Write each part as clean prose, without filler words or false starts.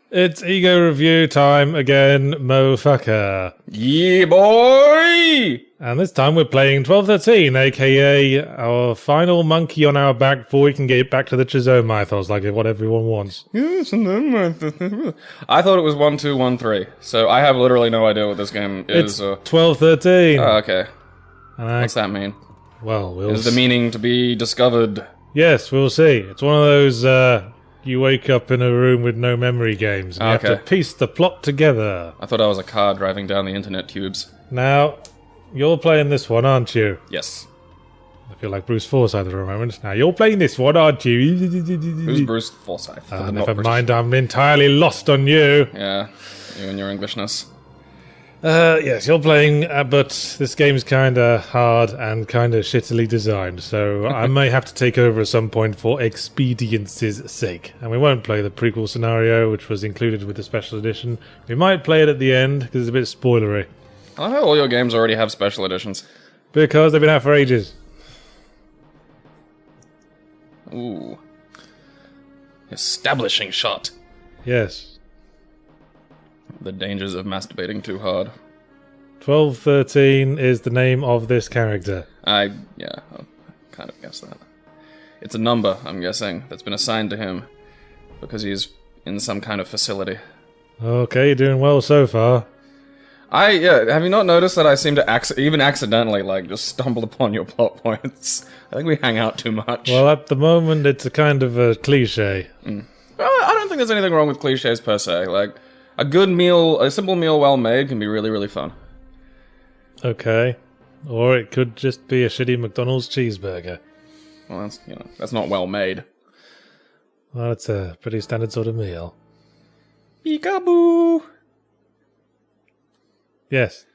It's ego review time again, mofucker. Yeah, boy! And this time we're playing 1213, aka our final monkey on our back before we can get back to the Chzo Mythos, like what everyone wants. Yes, and then I thought it was 1213, so I have literally no idea what this game It's is. 1213. Oh, okay. And What's that mean? Well, we'll Is the meaning to be discovered? Yes, we'll see. It's one of those, you wake up in a room with no memory games, and you have to piece the plot together. I thought I was a car driving down the internet tubes. Now, you're playing this one, aren't you? Yes. I feel like Bruce Forsyth for a moment. Now, you're playing this one, aren't you? Who's Bruce Forsyth? Never mind, I'm entirely lost on you. Yeah, you and your Englishness. Yes, you're playing, but this game's kinda hard and kinda shittily designed, so I may have to take over at some point for expediency's sake. And we won't play the prequel scenario, which was included with the special edition. We might play it at the end, because it's a bit spoilery. I love how all your games already have special editions. Because they've been out for ages. Ooh. Establishing shot. Yes. The dangers of masturbating too hard. 1213 is the name of this character. I kind of guessed that. It's a number, I'm guessing, that's been assigned to him because he's in some kind of facility. Okay, you're doing well so far. Have you not noticed that I seem to even accidentally, just stumble upon your plot points? I think we hang out too much. Well, at the moment, it's a kind of a cliche. Well, I don't think there's anything wrong with cliches per se. A good meal, a simple meal well made can be really, really fun. Okay. Or it could just be a shitty McDonald's cheeseburger. Well, that's not well made. Well, it's a pretty standard sort of meal. Peekaboo! Yes.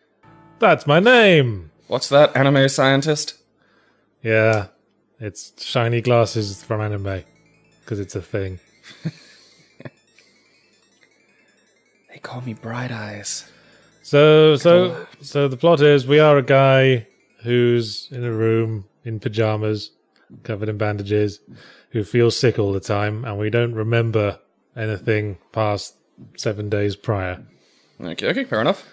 That's my name! What's that, anime scientist? Yeah. It's shiny glasses from anime. Because it's a thing. They call me Bright Eyes. So the plot is we are a guy who's in a room in pajamas, covered in bandages, who feels sick all the time, and we don't remember anything past 7 days prior. Okay, fair enough.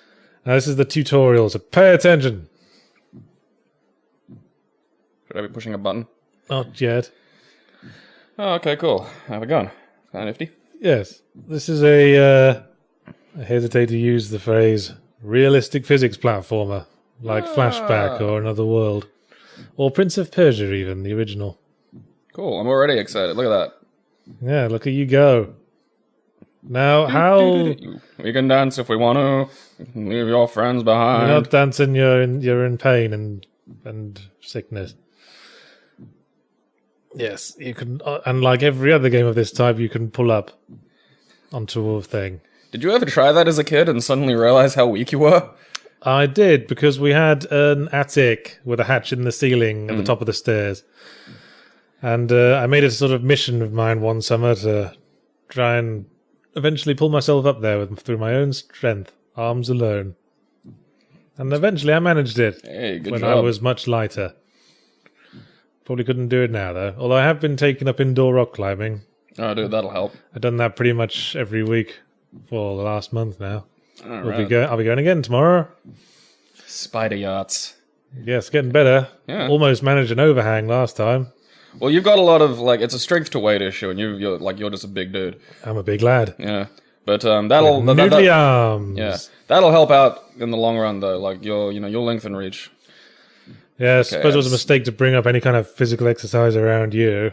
Now this is the tutorial, so pay attention. Should I be pushing a button? Not yet. Oh, okay, cool. Have a gun. Kind of nifty. Yes, this is I hesitate to use the phrase realistic physics platformer, like Flashback or Another World. Or Prince of Persia even, the original. Cool, I'm already excited. Look at that. Yeah, look at you go. Now, how... We can dance if we want to. Leave your friends behind. You're not dancing, you're in pain and sickness. Yes, you can... and like every other game of this type, you can pull up onto a thing. Did you ever try that as a kid and suddenly realize how weak you were? I did, because we had an attic with a hatch in the ceiling at the top of the stairs. And I made it a sort of mission of mine one summer to try and eventually pull myself up there through my own strength, arms alone. And eventually I managed it. Hey, good when job. I was much lighter. Probably couldn't do it now, though. Although I have been taking up indoor rock climbing. Oh, dude, that'll help. I've done that pretty much every week for the last month now. All I'll be going again tomorrow. Spider yachts. Yes, getting better. Yeah. Almost managed an overhang last time. Well, you've got a lot of, it's a strength to weight issue, and you're just a big dude. I'm a big lad. Yeah. But, that'll... Noodly arms. Yeah. That'll help out in the long run, though. Your length and reach. Yeah, I suppose it was a mistake to bring up any kind of physical exercise around you.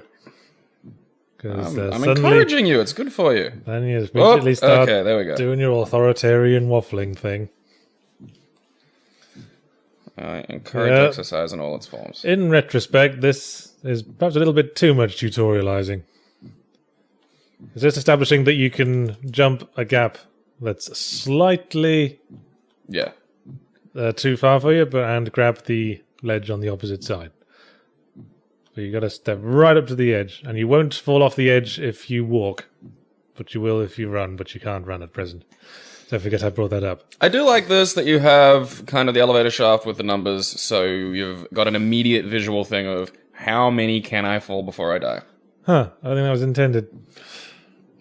I'm encouraging you. It's good for you. Then you just immediately start there we go. doing your authoritarian waffling thing. I encourage exercise in all its forms. In retrospect, this is perhaps a little bit too much tutorializing. It's just establishing that you can jump a gap that's slightly too far for you, and grab the ledge on the opposite side. So you got to step right up to the edge, and you won't fall off the edge if you walk, but you will if you run, but you can't run at present. Don't forget I brought that up. I do like this, that you have kind of the elevator shaft with the numbers, so you've got an immediate visual thing of how many can I fall before I die. Huh, I don't think that was intended.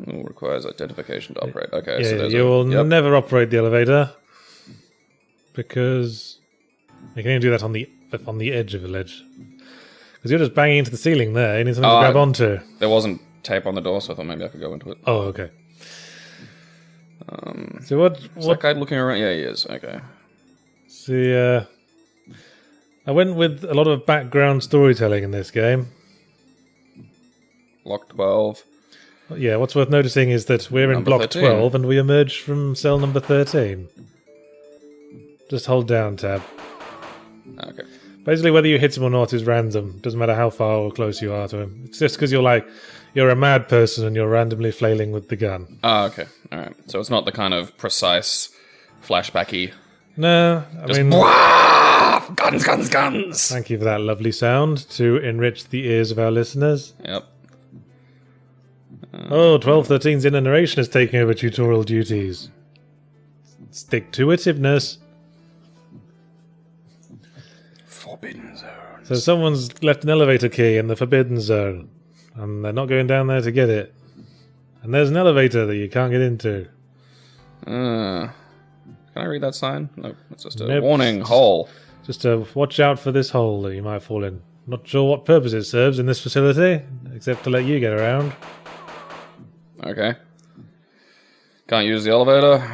Ooh, requires identification to operate. Okay, Yeah, so there's you will yep. never operate the elevator because you can only do that on the edge of a ledge. Because you're just banging into the ceiling there. You need something to grab onto. There wasn't tape on the door, so I thought maybe I could go into it. Oh, okay. So what? Is that guy looking around? Yeah, he is. Okay. See, I went with a lot of background storytelling in this game. Block 12. Yeah, what's worth noticing is that we're in Number block 13. 12 and we emerge from cell number 13. Just hold down tab. Okay. Basically, whether you hit him or not is random. Doesn't matter how far or close you are to him. It's just because you're a mad person and you're randomly flailing with the gun. Ah, okay. Alright. So it's not the kind of precise flashbacky. No, I mean... Bwah! Guns, guns, guns! Thank you for that lovely sound to enrich the ears of our listeners. Yep. 1213's inner narration is taking over tutorial duties. Stick-to-itiveness. Forbidden zone. So someone's left an elevator key in the forbidden zone, and they're not going down there to get it. And there's an elevator that you can't get into. Can I read that sign? No, it's just a Nope. warning hole. Just to watch out for this hole that you might fall in. Not sure what purpose it serves in this facility, except to let you get around. Okay. Can't use the elevator.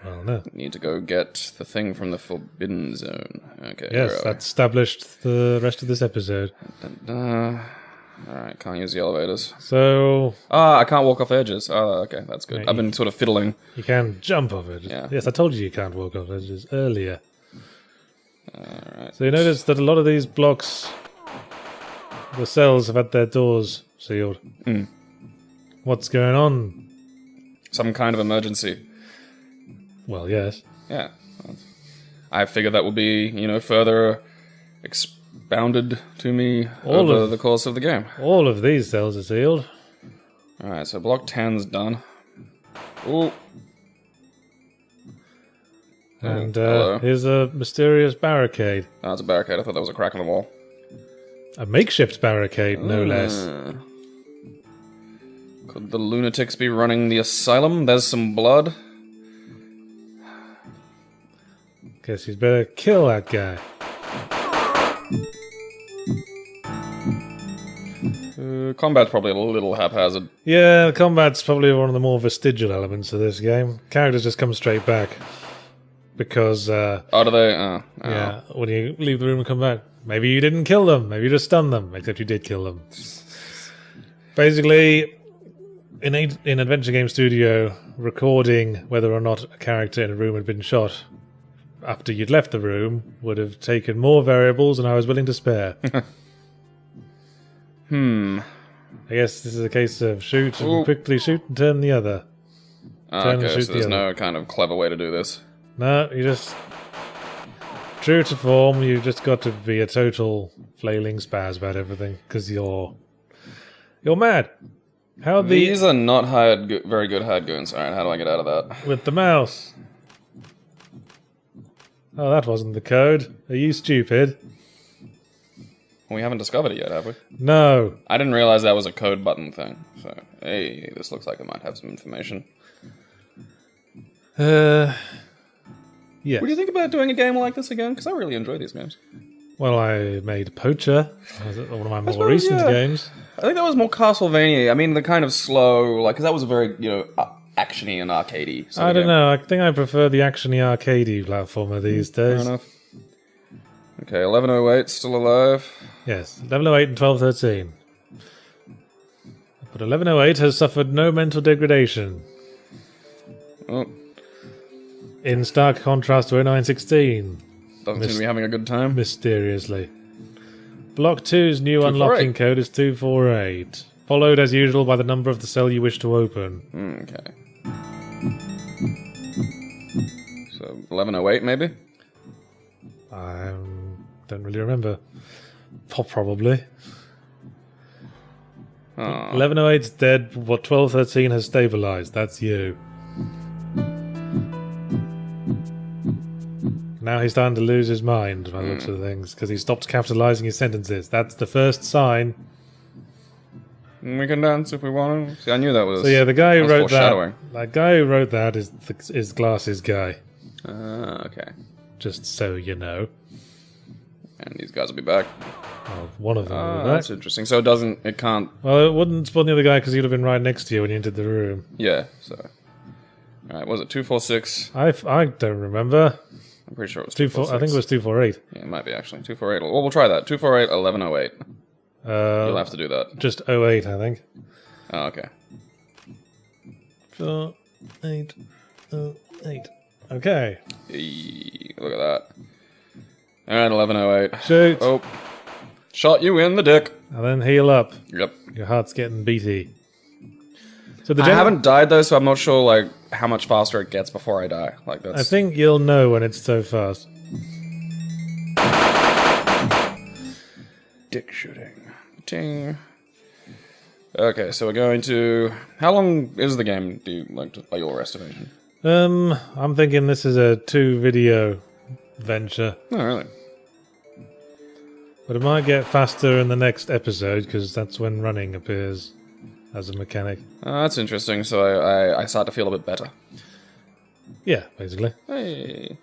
Well, no. Need to go get the thing from the forbidden zone. Okay. Yes, that's established the rest of this episode. Alright, can't use the elevators. So... I can't walk off edges. Oh, okay, that's good. Right, I've been sort of fiddling. You can jump off it. Yeah. Yes, I told you can't walk off edges earlier. Alright. So you notice that a lot of these blocks, the cells have had their doors sealed. What's going on? Some kind of emergency. Well, yes. Yeah. I figured that would be, further expounded to me over the course of the game. All of these cells are sealed. Alright, so block 10's done. Ooh. And hello. here's a mysterious barricade. Oh, it's a barricade. I thought that was a crack in the wall. A makeshift barricade, no less. Could the lunatics be running the asylum? There's some blood. Guess you'd better kill that guy. Combat's probably a little haphazard. Yeah, the combat's probably one of the more vestigial elements of this game. Characters just come straight back. Because, Oh, do they? Oh. yeah, when you leave the room and come back, maybe you didn't kill them, maybe you just stunned them, except you did kill them. Basically, in Adventure Game Studio, recording whether or not a character in a room had been shot after you'd left the room would have taken more variables than I was willing to spare. I guess this is a case of shoot and quickly shoot and turn the other. Okay, so there's no kind of clever way to do this. No, you just... True to form, you've just got to be a total flailing spaz about everything, because you're mad. How These are not very good hired goons. Alright, how do I get out of that? With the mouse. Oh, that wasn't the code. Are you stupid? We haven't discovered it yet, have we? No. I didn't realize that was a code button thing. So, hey, this looks like it might have some information. Yes. What do you think about doing a game like this again? Because I really enjoy these games. Well, I made Poacher. One of my more recent games. I think that was more Castlevania. I mean, the kind of slow, because that was a very, actiony and arcadey. I don't know. I think I prefer the actiony arcadey platformer these days. Fair enough. Okay, 1108 still alive. Yes, 1108 and 1213. But 1108 has suffered no mental degradation. Oh, In stark contrast to 0916. doesn't seem to be having a good time. Mysteriously. Block 2's new 248. unlocking code is 248. Followed as usual by the number of the cell you wish to open. Okay. So, 1108 maybe? I don't really remember. Probably. Oh. 1108's dead, what 1213 has stabilized. That's you. Now he's starting to lose his mind by the looks of things, because he stopped capitalizing his sentences. That's the first sign. We can dance if we want to. See, I knew that was. So yeah, the guy who wrote foreshadowing. that guy who wrote that is Glasses guy. Okay. Just so you know. And these guys will be back. Well, one of them will be back. That's interesting. So it can't. Well, it wouldn't spawn the other guy because he'd have been right next to you when you entered the room. Yeah. So. All right. Was it 246? I don't remember. I'm pretty sure it was 246. I think it was 248. Yeah, it might be actually 248. Well, we'll try that. 248 1108. You'll have to do that. Just 08, I think. Oh, okay. 4, 8, 8. Okay. Hey, look at that. All right, 1108. Shoot. Oh, shot you in the dick. And then heal up. Yep. Your heart's getting beaty. So I haven't died though, so I'm not sure like how much faster it gets before I die. Like that's. I think you'll know when it's so fast. Dick shooting. Ting. Okay, so we're going to. How long is the game? Do you like just by your estimation? I'm thinking this is a 2-video venture. Oh, really? But it might get faster in the next episode because that's when running appears as a mechanic. That's interesting. So I start to feel a bit better. Yeah, basically. Hey.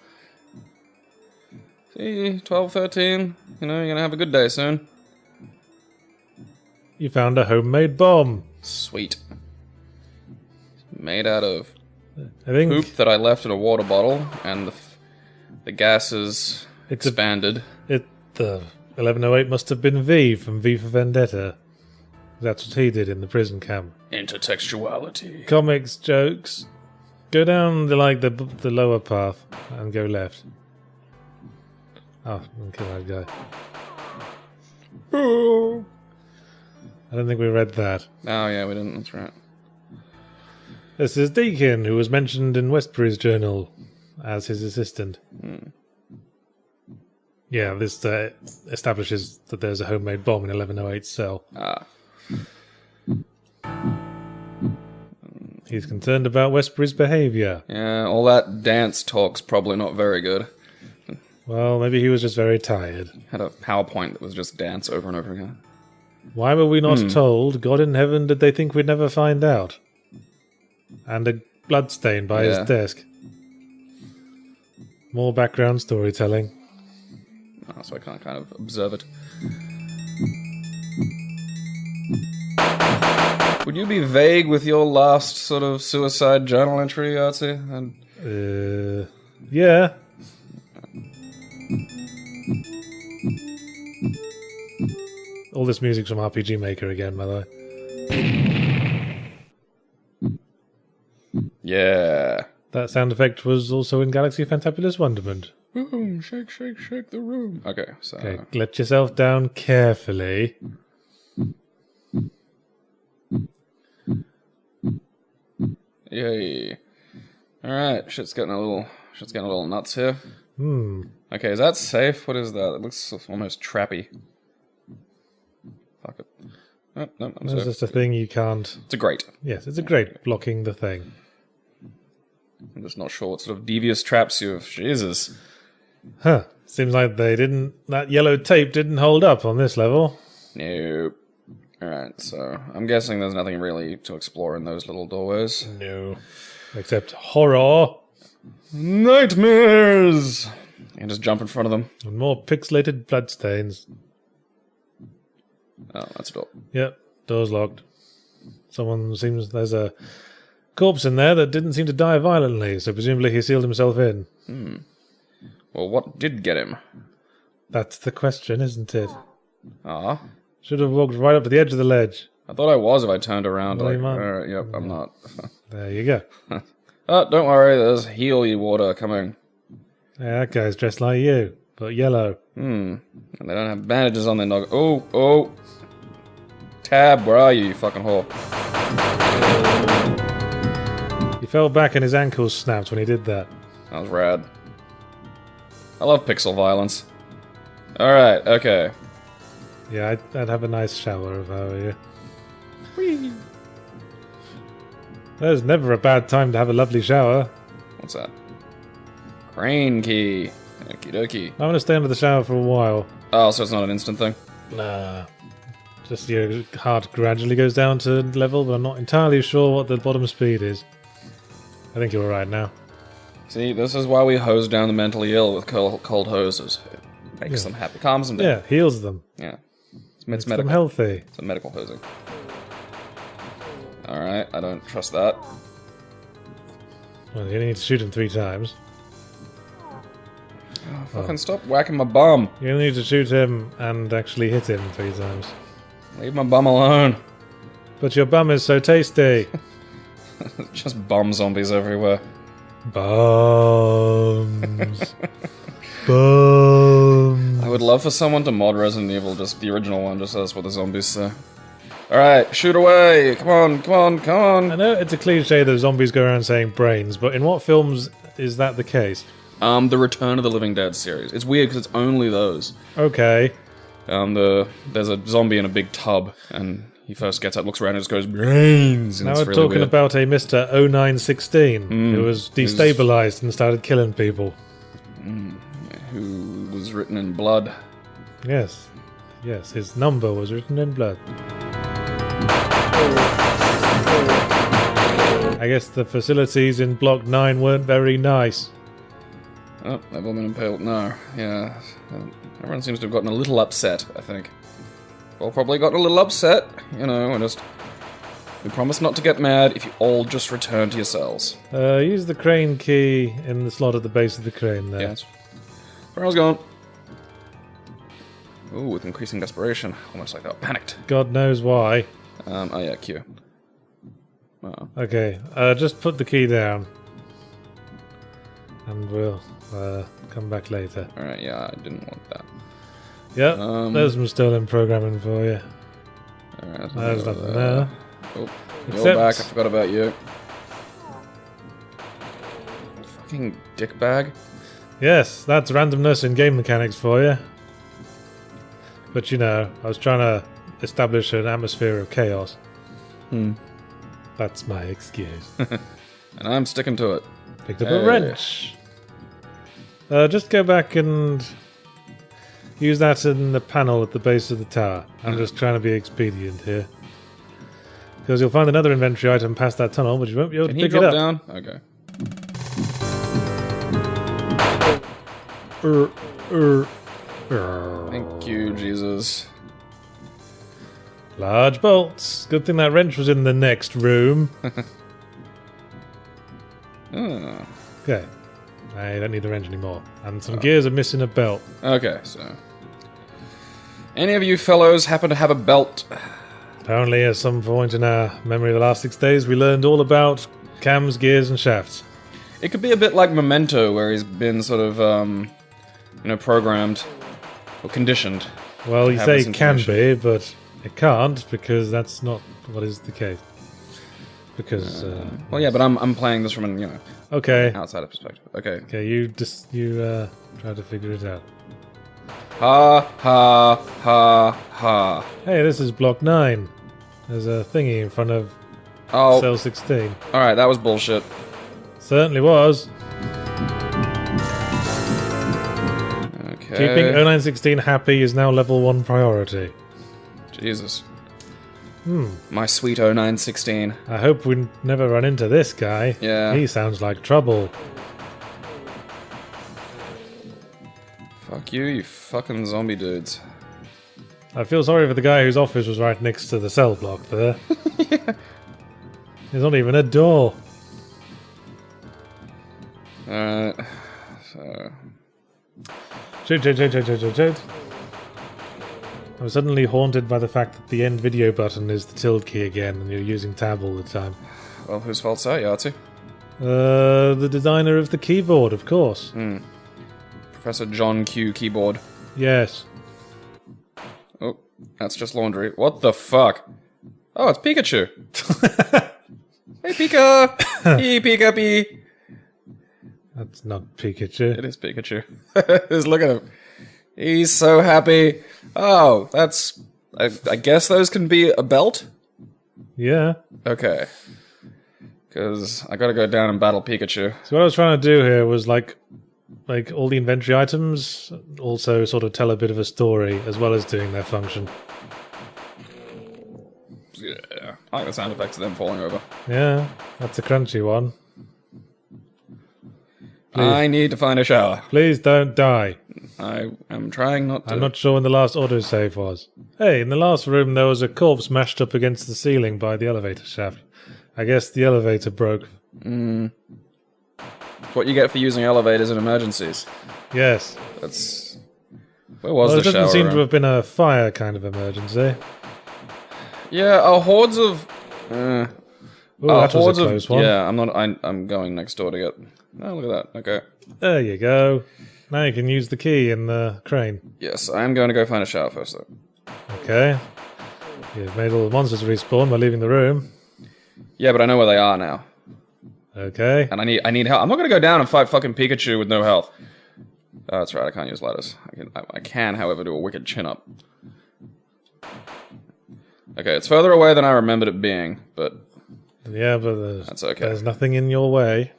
See, 12, 13. You know, you're gonna have a good day soon. You found a homemade bomb. Sweet. Made out of I think poop that I left in a water bottle, and the gas is expanded. The 1108 must have been V from V for Vendetta. That's what he did in the prison camp. Intertextuality. Comics, jokes. Go down the lower path and go left. Oh, okay, that guy. Oh. I don't think we read that. Oh yeah, we didn't. That's right. This is Deacon, who was mentioned in Westbury's journal as his assistant. Yeah, this establishes that there's a homemade bomb in 1108's cell. He's concerned about Westbury's behaviour. Yeah, all that dance talk's probably not very good. Well, maybe he was just very tired. Had a PowerPoint that was just dance over and over again. Why were we not told? God in heaven, did they think we'd never find out? And a bloodstain by his desk. More background storytelling. Oh, so I can't kind of observe it. Would you be vague with your last sort of suicide journal entry, Artsy? Yeah. All this music's from RPG Maker again, by the way. Yeah. That sound effect was also in Galaxy Fantabulous Wonderment. Boom, shake, shake, shake the room. Okay, so... Okay, let yourself down carefully. Yay. Alright, shit's getting a little nuts here. Okay, is that safe? What is that? It looks almost trappy. Fuck it. Oh, no, I'm safe. It's just a thing you can't... It's a grate. Yes, it's a grate blocking the thing. I'm just not sure what sort of devious traps you have. Jesus. Huh. Seems like they didn't... That yellow tape didn't hold up on this level. Nope. Alright, so I'm guessing there's nothing really to explore in those little doorways. No. Except horror. Nightmares! You can just jump in front of them. And more pixelated bloodstains. Oh, that's a door. Yep, door's locked. There's a corpse in there that didn't seem to die violently, so presumably he sealed himself in. Well, what did get him? That's the question, isn't it? Ah. Should have walked right up to the edge of the ledge. I thought I was if I turned around. Well, like, you might. yep, I'm not. There you go. Oh, don't worry, there's healy water coming. Yeah, that guy's dressed like you, but yellow. And they don't have bandages on their nog. Oh. Tab, where are you fucking whore? He fell back and his ankles snapped when he did that. That was rad. I love pixel violence. Alright, okay. Yeah, I'd have a nice shower if I were you. Whee! There's never a bad time to have a lovely shower. What's that? Crane key. Okie dokie. I'm going to stay under the shower for a while. Oh, so it's not an instant thing? Nah. Just your heart gradually goes down to level, but I'm not entirely sure what the bottom speed is. I think you're right now. See, this is why we hose down the mentally ill with cold hoses. It makes them happy, calms them down. Yeah, heals them. Yeah. It's Makes medical. them healthy. It's a medical hosing. Alright, I don't trust that. Well, you only need to shoot him 3 times. Oh, fucking stop whacking my bum. You only need to shoot him and actually hit him 3 times. Leave my bum alone. But your bum is so tasty. Just bum zombies everywhere. Bums. Bums. I would love for someone to mod Resident Evil, just the original one, just that's what the zombies say. Alright, shoot away! Come on, come on, come on! I know it's a cliche that zombies go around saying brains, but in what films is that the case? The Return of the Living Dead series. It's weird because it's only those. Okay. There's a zombie in a big tub, and he first gets up, looks around, and just goes, brains! And Now it's we're really talking weird. about a Mr. 0916 who was destabilized and started killing people. Who was written in blood. Yes. Yes, his number was written in blood. I guess the facilities in Block 9 weren't very nice. Oh, they've all been impaled. No, yeah. Everyone seems to have gotten a little upset, I think. All probably gotten a little upset, you know, and just... We promise not to get mad if you all just return to your cells. Use the crane key in the slot at the base of the crane there. Yes. Where I was going. Ooh, with increasing desperation. Almost like they were panicked. God knows why. Oh yeah, Q. Okay, just put the key down. And we'll come back later. Alright, yeah, I didn't want that. Yep, there's some stolen programming for you. Alright, There's nothing there. Oh, Except- you're back, I forgot about you. Fucking dickbag. Yes, that's randomness in game mechanics for you. But you know, I was trying to establish an atmosphere of chaos. That's my excuse. And I'm sticking to it. Picked up a wrench. Just go back and use that in the panel at the base of the tower. I'm just trying to be expedient here. Because you'll find another inventory item past that tunnel, but you won't be able Can to he pick it drop up. down? Okay. Thank you, Jesus. Large bolts. Good thing that wrench was in the next room. Okay. I don't need the wrench anymore. And some gears are missing a belt. Okay, so... Any of you fellows happen to have a belt? Apparently, at some point in our memory of the last 6 days, we learned all about cams, gears, and shafts. It could be a bit like Memento, where he's been sort of, you know, programmed or conditioned. Well, you have say this it can information. be, but it can't, because that's not what is the case. Because, Well, yeah, but I'm playing this from an, you know, okay. outsider perspective. Okay. Okay, you try to figure it out. Ha, ha, ha, ha. Hey, this is Block 9. There's a thingy in front of Oh, Cell 16. alright, that was bullshit. Certainly was. Okay. Keeping 0916 happy is now level 1 priority. Jesus. My sweet 0916. I hope we never run into this guy. Yeah. He sounds like trouble. Fuck you, you fucking zombie dudes. I feel sorry for the guy whose office was right next to the cell block there. There's not even a door. Alright. So. Shoot. I'm suddenly haunted by the fact that the end video button is the tilde key again and you're using tab all the time. Well, whose fault's that, Yahtzee? The designer of the keyboard, of course. Professor John Q. Keyboard. Yes. Oh, that's just laundry. What the fuck? Oh, it's Pikachu. Hey, Pika! Hey, Pika Pee! That's not Pikachu. It is Pikachu. Just look at him. He's so happy. Oh, that's... I guess those can be a belt? Yeah. Okay. Because I gotta go down and battle Pikachu. So what I was trying to do here was like all the inventory items also sort of tell a bit of a story as well as doing their function. I like the sound effects of them falling over. Yeah, that's a crunchy one. I need to find a shower. Please don't die. I am trying not to. I'm not sure when the last autosave was. Hey, in the last room there was a corpse mashed up against the ceiling by the elevator shaft. I guess the elevator broke. It's what you get for using elevators in emergencies. Yes. That's... Where was the Well, it shower doesn't seem room? to have been a fire kind of emergency. Yeah, hordes of... Ooh, that was a close one. Yeah, I'm going next door to get... Oh, look at that. Okay. There you go. Now you can use the key in the crane. Yes, I am going to go find a shower first, though. Okay. You've made all the monsters respawn by leaving the room. Yeah, but I know where they are now. Okay. And I need help. I'm not going to go down and fight fucking Pikachu with no health. Oh, that's right, I can't use ladders. I can, however, do a wicked chin-up. Okay, it's further away than I remembered it being, but... Yeah, but that's okay. There's nothing in your way.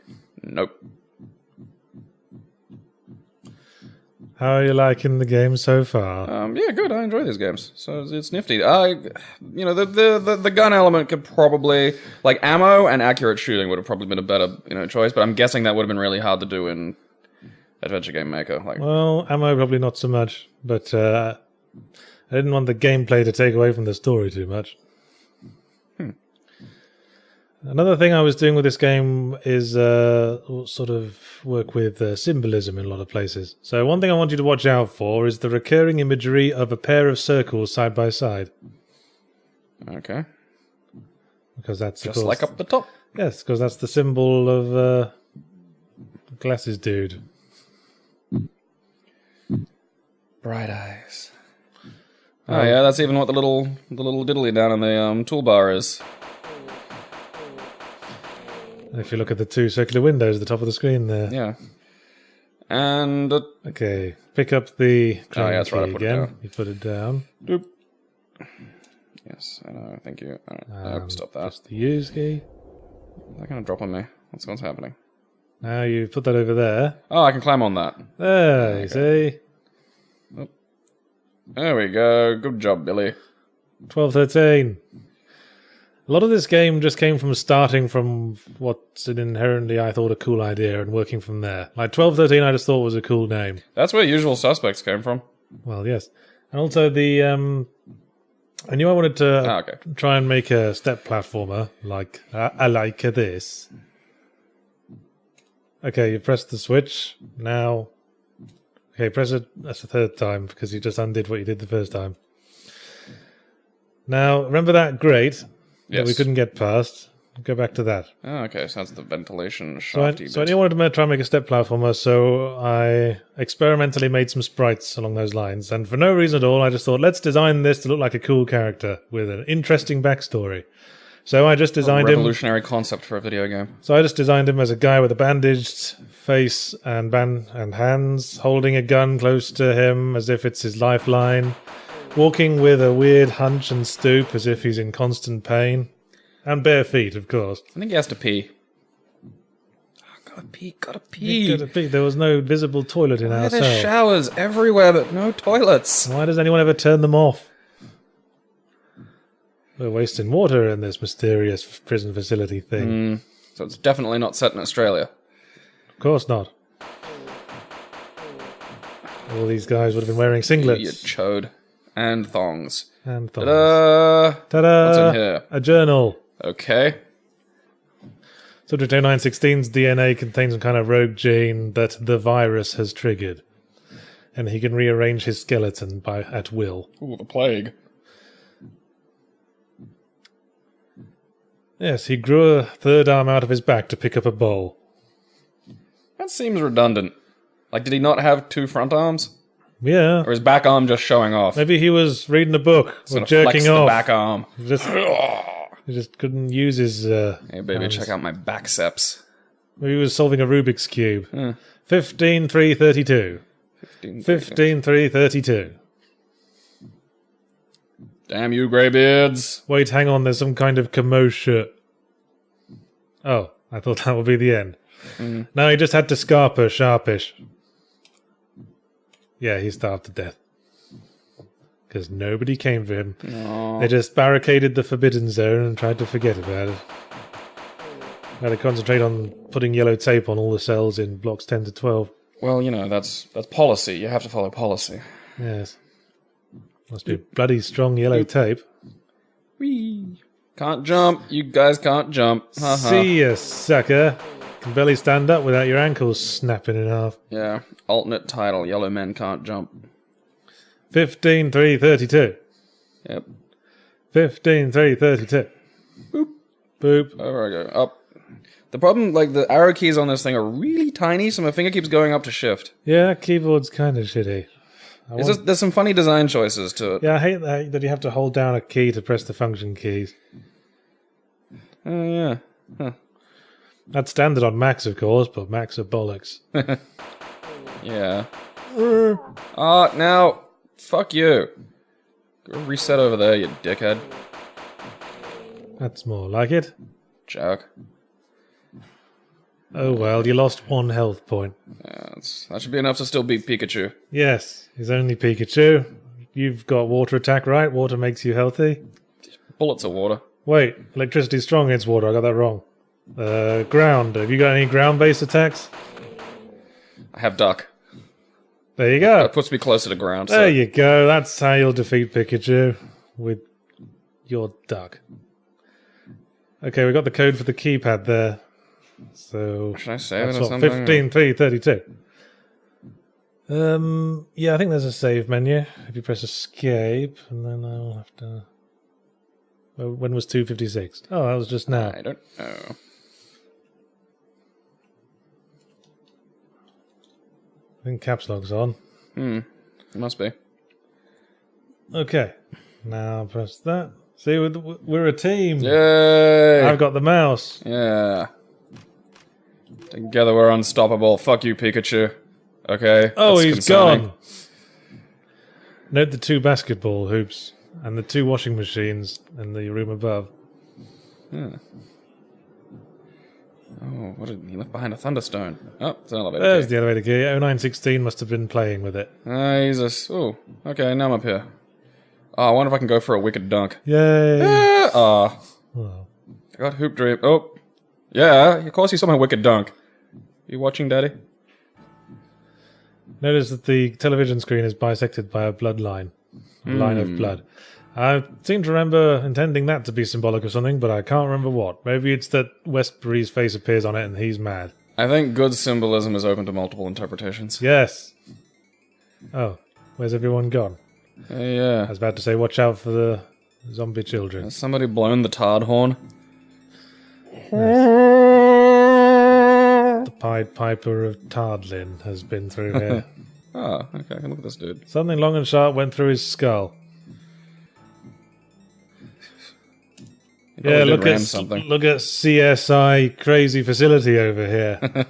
Nope. How are you liking the game so far? Yeah, good. I enjoy these games, so it's nifty. The gun element could probably, like, ammo and accurate shooting would have probably been a better, choice. But I'm guessing that would have been really hard to do in Adventure Game Maker. Like, well, ammo probably not so much, but I didn't want the gameplay to take away from the story too much. Another thing I was doing with this game is sort of work with symbolism in a lot of places. So one thing I want you to watch out for is the recurring imagery of a pair of circles side by side. Okay. Because that's just like up the top. Yes, because that's the symbol of glasses dude. Bright eyes. Oh yeah, that's even what the little diddly down in the toolbar is. If you look at the two circular windows at the top of the screen there. Yeah. And... okay, pick up the oh, yeah, that's right, I put again. it down. You put it down. Doop. Yes, I know, thank you. Alright, nope, stop that. Just the use key. Is that going to drop on me? What's happening? Now you put that over there. Oh, I can climb on that. There, okay. You see? Oh. There we go. Good job, Billy. 12-13. A lot of this game just came from starting from what's an inherently, I thought, a cool idea and working from there. Like 12-13 I just thought was a cool name. That's where Usual Suspects came from. Well, yes. And also the... I knew I wanted to try and make a step platformer like this. Okay, you press the switch. Now... okay, press it. That's the third time because you just undid what you did the first time. Now, remember that grate? Yes. That we couldn't get past. Go back to that. Oh, okay, so that's the ventilation shafty So I wanted to try and make a step platformer, so I experimentally made some sprites along those lines. And for no reason at all, I just thought, let's design this to look like a cool character with an interesting backstory. So I just designed him... revolutionary concept for a video game. So I just designed him as a guy with a bandaged face and hands, holding a gun close to him as if it's his lifeline, walking with a weird hunch and stoop as if he's in constant pain. And bare feet, of course. I think he has to pee. Oh, gotta pee. There was no visible toilet in our cell. There's showers everywhere, but no toilets. Why does anyone ever turn them off? We're wasting water in this mysterious prison facility thing. So it's definitely not set in Australia. Of course not. All these guys would have been wearing singlets. You chode. And thongs. And thongs. Ta-da! Ta-da! What's in here? A journal. Okay. Subject 0916's DNA contains some kind of rogue gene that the virus has triggered. And he can rearrange his skeleton at will. Ooh, the plague. Yes, he grew a third arm out of his back to pick up a bowl. That seems redundant. Like, did he not have two front arms? Yeah. Or his back arm just showing off? Maybe he was reading a book or jerking flex off. The back arm. He just couldn't use his... hey, baby, hands. Check out my biceps. Maybe he was solving a Rubik's Cube. 15-3-32. 15-3-32. Damn you, greybeards. Wait, hang on, there's some kind of commotion. Oh, I thought that would be the end. No, he just had to scarp her sharpish. Yeah, he starved to death. because nobody came for him. Aw. They just barricaded the forbidden zone and tried to forget about it. I had to concentrate on putting yellow tape on all the cells in blocks 10 to 12. Well, you know, that's policy. You have to follow policy. Yes. Must be bloody strong yellow tape. Whee! Can't jump. You guys can't jump. See ya, sucker. Can barely stand up without your ankles snapping in half. Yeah. Alternate title, Yellow Men Can't Jump. 15-3-32. Yep. 15-3-32. Boop. Boop. Over I go. Up. The problem, like, the arrow keys on this thing are really tiny, so my finger keeps going up to shift. Yeah, that keyboard's kind of shitty. There's some funny design choices to it. Yeah, I hate that you have to hold down a key to press the function keys. Oh, yeah. Huh. That's standard on Macs, of course, but Macs are bollocks. Yeah. Now, fuck you. Go reset over there, you dickhead. That's more like it. Jerk. Oh well, you lost 1 health point. Yeah, that should be enough to still beat Pikachu. Yes, he's only Pikachu. You've got water attack, right? Water makes you healthy. Bullets of water. Wait, electricity's strong against water. I got that wrong. Ground. Have you got any ground-based attacks? I have duck. There you go. That puts me closer to ground. There you go. That's how you'll defeat Pikachu. With your duck. Okay, we got the code for the keypad there. So Should I save it that's or what, something? 15-3-32. Yeah, I think there's a save menu. If you press escape, and then I'll have to... When was 2:56? Oh, that was just now. I don't know. I think caps lock's on. It must be. Okay. Now press that. See, we're a team. Yay! I've got the mouse. Yeah. Together we're unstoppable. Fuck you, Pikachu. Okay. Oh, that's he's concerning. gone. Note the 2 basketball hoops and the 2 washing machines in the room above. Yeah. Oh, what did he left behind? A thunderstone. Oh, it's an elevator. There's key. the elevator key. 0916 must have been playing with it. Jesus. Oh, okay, now I'm up here. Oh, I wonder if I can go for a wicked dunk. Yay! Oh. Oh. I got hoop dream. Oh. Yeah, of course you saw my wicked dunk. You watching, Daddy? Notice that the television screen is bisected by a bloodline. A line of blood. I seem to remember intending that to be symbolic of something, but I can't remember what. Maybe it's that Westbury's face appears on it and he's mad. I think good symbolism is open to multiple interpretations. Yes. Oh, where's everyone gone? I Yeah. was about to say, watch out for the zombie children. Has somebody blown the tard horn? The Pied Piper of Tardlin has been through here. Oh, okay, look at this dude. Something long and sharp went through his skull. He probably Yeah, did look ram at something. CSI crazy facility over here.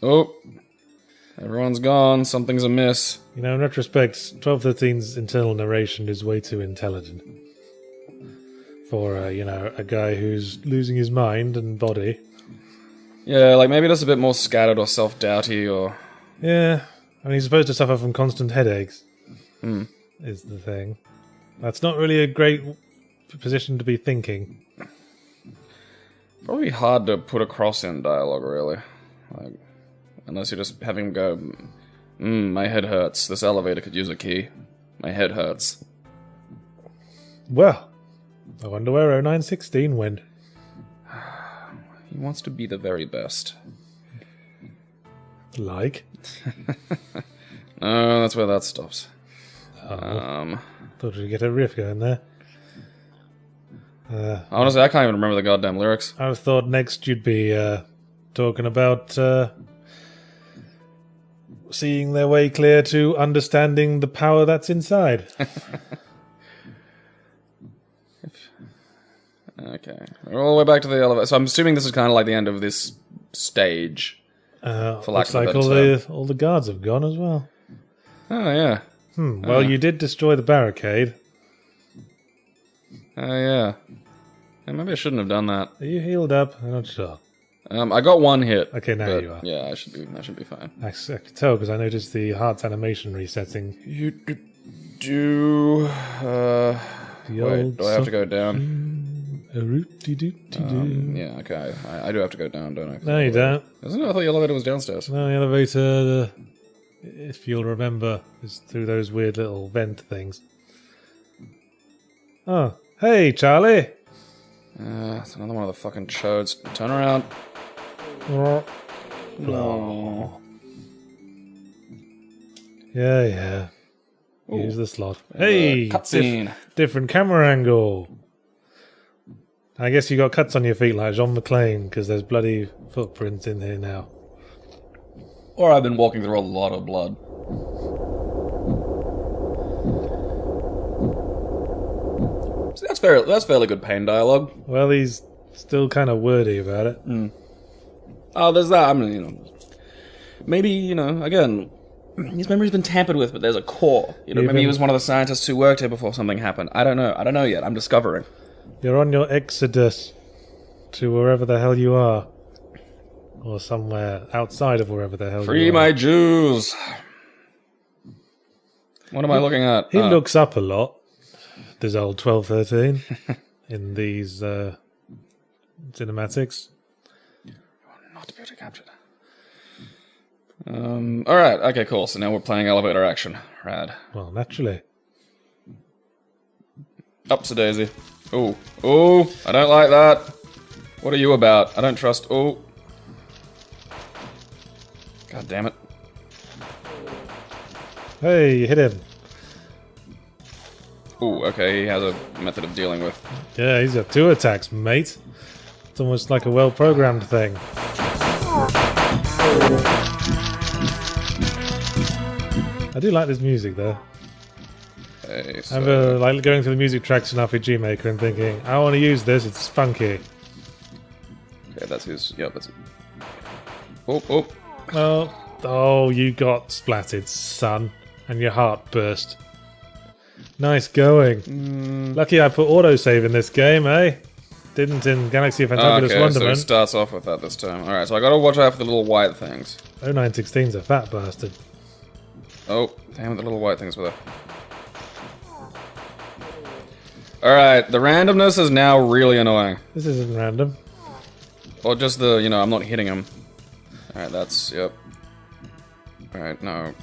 Oh. Everyone's gone. Something's amiss. You know, in retrospect, 1213's internal narration is way too intelligent. For, a guy who's losing his mind and body. Yeah, like maybe just a bit more scattered or self-doubty or... Yeah, I mean, he's supposed to suffer from constant headaches. Is the thing. That's not really a great position to be thinking. Probably hard to put across in dialogue, really. Like, unless you're just having him go, my head hurts. This elevator could use a key. My head hurts. Well, I wonder where 0916 went. He wants to be the very best. Like? No, that's where that stops. Thought we'd get a riff going there. Honestly, I can't even remember the goddamn lyrics. I thought next you'd be talking about seeing their way clear to understanding the power that's inside. Okay. We're all the way back to the elevator. So I'm assuming this is kind of like the end of this stage. For lack Looks of a like better term. all the guards have gone as well. Oh, yeah. Well, you did destroy the barricade. Oh, yeah. Maybe I shouldn't have done that. Are you healed up? I'm not sure. I got one hit. Okay, now but you are. Yeah, I should be fine. I could tell because I noticed the heart's animation resetting. do... The wait, old do I have to go down? Yeah, okay. I do have to go down, don't I? No, you don't. Isn't it? I thought the elevator was downstairs. No, the elevator, if you'll remember, is through those weird little vent things. Oh, hey, Charlie. It's another one of the fucking chodes. Turn around. No. Yeah. Ooh. Use the slot. Hey! Cutscene. Different camera angle. I guess you got cuts on your feet like John McClane, because there's bloody footprints in here now. Or I've been walking through a lot of blood. So that's fairly good pain dialogue. Well, he's still kind of wordy about it. Oh, there's that. I mean, maybe, again, his memory's been tampered with, but there's a core. Maybe he was one of the scientists who worked here before something happened. I don't know yet. I'm discovering. You're on your exodus to wherever the hell you are. Or somewhere outside of wherever the hell you are. Free my Jews! What am I looking at? He looks up a lot. This old 1213 in these cinematics. Not to be able to capture that. Alright, okay, cool. So now we're playing elevator action. Rad. Well, naturally. Ups a daisy. Ooh. Ooh, I don't like that. What are you about? I don't trust. Ooh. God damn it. Hey, you hit him. Ooh, okay, he has a method of dealing with. Yeah, he's got 2 attacks, mate. It's almost like a well-programmed thing. I do like this music, though. Okay, so... I'm like going through the music tracks in RPG Maker and thinking, I want to use this, it's funky. Okay, that's his... Yep, that's it. Oh. Oh, you got splatted, son. And your heart burst. Nice going. Lucky I put autosave in this game, eh? Didn't in Galaxy of Fantabulous okay, Wonderment. so it starts off with that this time. Alright, so I gotta watch out for the little white things. 0916's a fat bastard. Oh, damn it, the little white things were there. Alright, the randomness is now really annoying. This isn't random. Or just the, I'm not hitting him. Alright, that's, yep. Alright, no.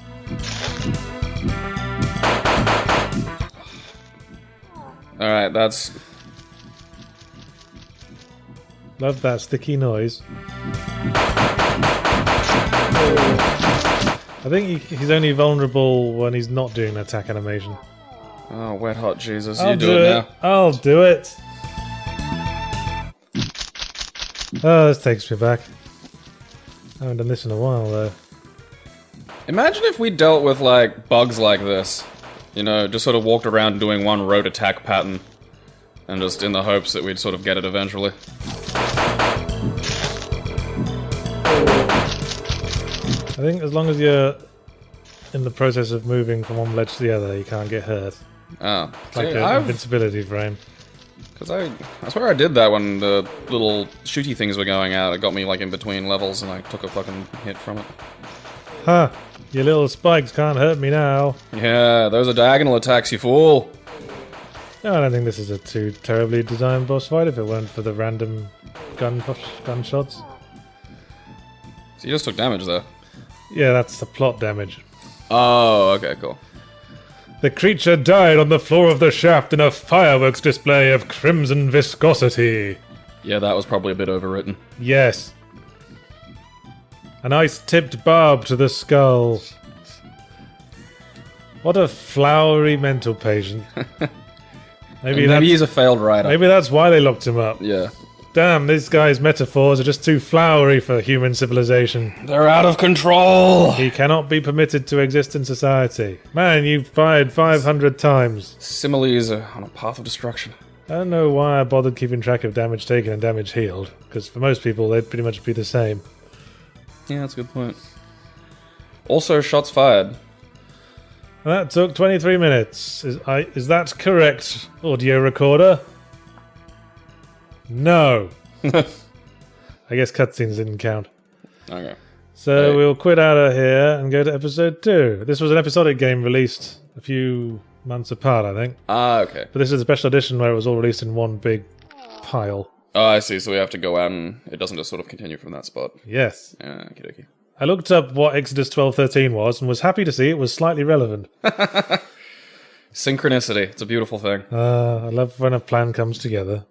Alright, that's... Love that sticky noise. I think he's only vulnerable when he's not doing an attack animation. Oh, wet hot Jesus, I'll you do it now. I'll do it. Oh, this takes me back. I haven't done this in a while, though. Imagine if we dealt with, like, bugs like this. Just sort of walked around doing one road attack pattern. And just in the hopes that we'd sort of get it eventually. I think as long as you're in the process of moving from one ledge to the other, you can't get hurt. Oh. It's like an invincibility frame. Because I swear I did that when the little shooty things were going out. It got me, like, in between levels and I took a fucking hit from it. Huh. Your little spikes can't hurt me now. Yeah, those are diagonal attacks, you fool. No, I don't think this is a too terribly designed boss fight if it weren't for the random gunshots. So you just took damage, though. Yeah, that's the plot damage. Oh, okay, cool. The creature died on the floor of the shaft in a fireworks display of crimson viscosity. Yeah, that was probably a bit overwritten. Yes. An ice-tipped barb to the skull. What a flowery mental patient. Maybe he's a failed writer. Maybe that's why they locked him up. Yeah. Damn, these guys' metaphors are just too flowery for human civilization. They're out of control! He cannot be permitted to exist in society. Man, you've fired 500 times. Similes are on a path of destruction. I don't know why I bothered keeping track of damage taken and damage healed, because for most people they'd pretty much be the same. Yeah, that's a good point. Also, shots fired. And that took 23 minutes. Is that correct, audio recorder? No. I guess cutscenes didn't count. Okay. So we'll quit out of here and go to episode 2. This was an episodic game released a few months apart, I think. Ah, okay. But this is a special edition where it was all released in one big pile. Oh, I see. So we have to go out and it doesn't just sort of continue from that spot. Yes. Yeah, okie dokie. I looked up what Exodus 12:13 was and was happy to see it was slightly relevant. Synchronicity. It's a beautiful thing. I love when a plan comes together.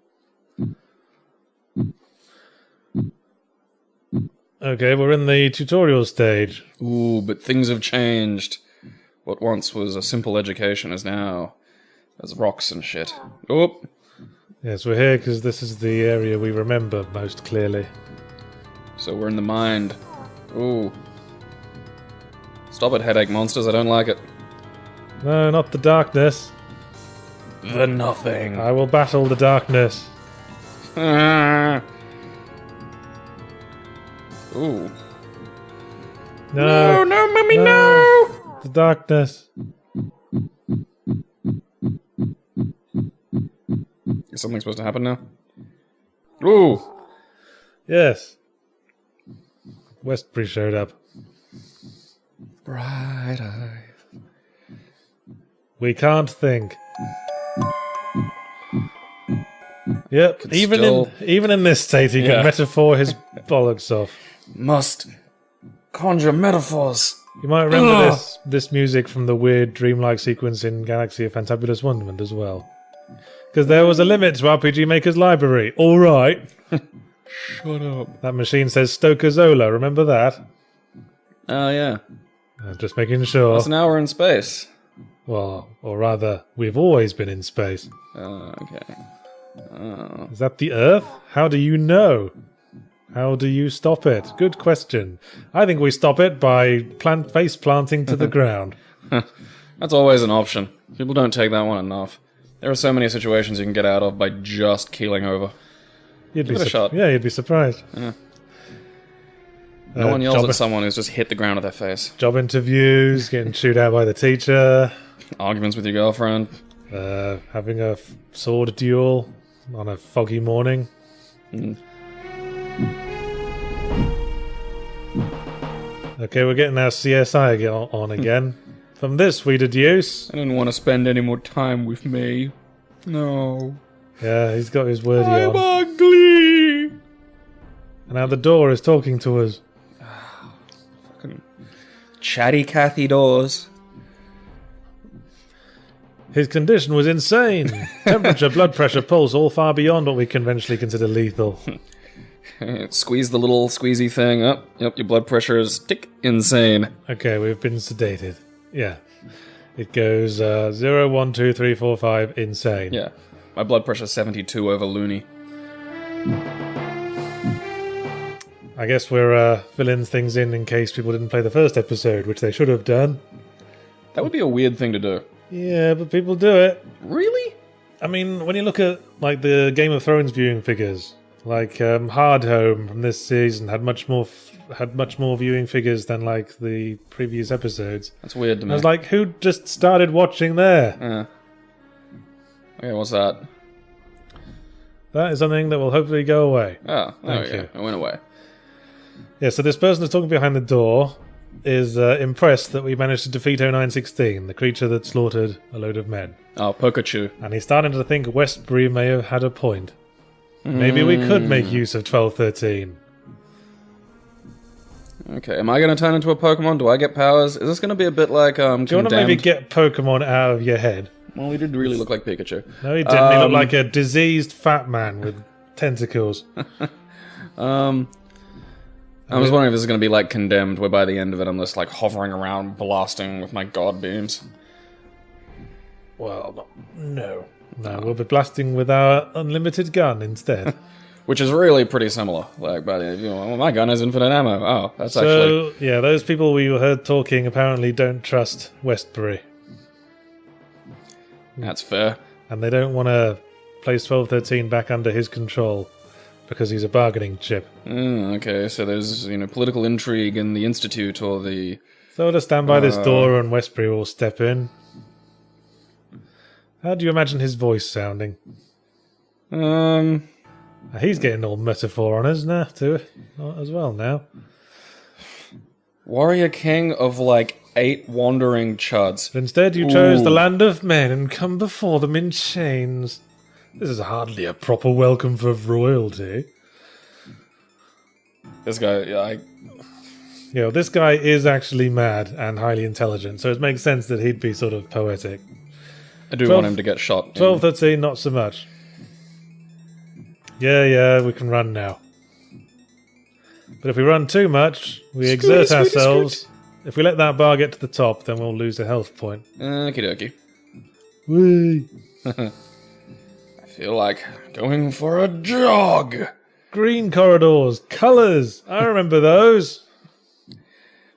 Okay, we're in the tutorial stage. Ooh, but things have changed. What once was a simple education is now... There's rocks and shit. Oh! Yes, we're here because this is the area we remember most clearly. So we're in the mind. Ooh. Stop it, headache monsters. I don't like it. No, not the darkness. The nothing. I will battle the darkness. Ooh. No, mummy, no! The darkness. Is something supposed to happen now? Ooh! Yes. Westbury showed up. Bright eye. We can't think. Yep, even in this state, he can metaphor his bollocks off. Must conjure metaphors. You might remember this music from the weird dreamlike sequence in Galaxy of Fantabulous Wonderment as well. Because there was a limit to RPG Maker's library. All right. Shut up. That machine says Stoker Zola. Remember that? Oh, yeah. Just making sure. That's an hour in space. Well, or rather, we've always been in space. Okay. Oh. Is that the Earth? How do you know? How do you stop it? Good question. I think we stop it by face planting to the ground. That's always an option. People don't take that one enough. There are so many situations you can get out of by just keeling over. Give it a shot. Yeah, you'd be surprised. Yeah. No one yells at someone who's just hit the ground with their face. Job interviews, getting chewed out by the teacher. Arguments with your girlfriend. Having a sword duel on a foggy morning. Okay, we're getting our CSI on again. From this, we deduce... I didn't want to spend any more time with me. No. Yeah, he's got his wordy on. I'm ugly! And now the door is talking to us. Fucking chatty Cathy doors. His condition was insane. Temperature, blood pressure, pulse, all far beyond what we conventionally consider lethal. Squeeze the little squeezy thing up. Yep, your blood pressure is insane. Okay, we've been sedated. Yeah. It goes 0, 1, 2, 3, 4, 5, insane. Yeah. My blood pressure's 72 over loony. I guess we're filling things in case people didn't play the first episode, which they should have done. That would be a weird thing to do. Yeah, but people do it. Really? I mean, when you look at like the Game of Thrones viewing figures, like Hardhome from this season had much more viewing figures than like the previous episodes. That's weird to me. I was like, who just started watching there? Okay, what's that? That is something that will hopefully go away. Oh, Thank you. It went away. Yeah, so this person that's talking behind the door is impressed that we managed to defeat 0916, the creature that slaughtered a load of men. Oh, Pikachu. And he's starting to think Westbury may have had a point. Maybe we could make use of 1213. Okay, am I going to turn into a Pokemon? Do I get powers? Is this going to be a bit like, Do you want to maybe get Pokemon out of your head? Well, he did really look like Pikachu. No, he didn't. He looked like a diseased fat man with tentacles. I was wondering if this is going to be like Condemned, where by the end of it I'm just like hovering around, blasting with my god beams. Well, no. No, we'll be blasting with our unlimited gun instead. Which is really pretty similar. Like, by the well, my gun has infinite ammo. Oh, that's actually... So, yeah, those people we heard talking apparently don't trust Westbury. That's fair. And they don't want to place 1213 back under his control because he's a bargaining chip. Okay, so there's, political intrigue in the Institute or the... So we'll just stand by this door and Westbury will step in. How do you imagine his voice sounding? He's getting all metaphor on us now, too, as well now. Warrior King of, 8 wandering chuds. But instead you chose the land of men and come before them in chains. This is hardly a proper welcome for royalty. This guy, this guy is actually mad and highly intelligent, so it makes sense that he'd be sort of poetic. I do want him to get shot. 12, 13, not so much. Yeah, we can run now. But if we run too much, we exert ourselves. If we let that bar get to the top, then we'll lose a health point. Okie dokie. Whee! I feel like going for a jog. Green corridors, colours. I remember those.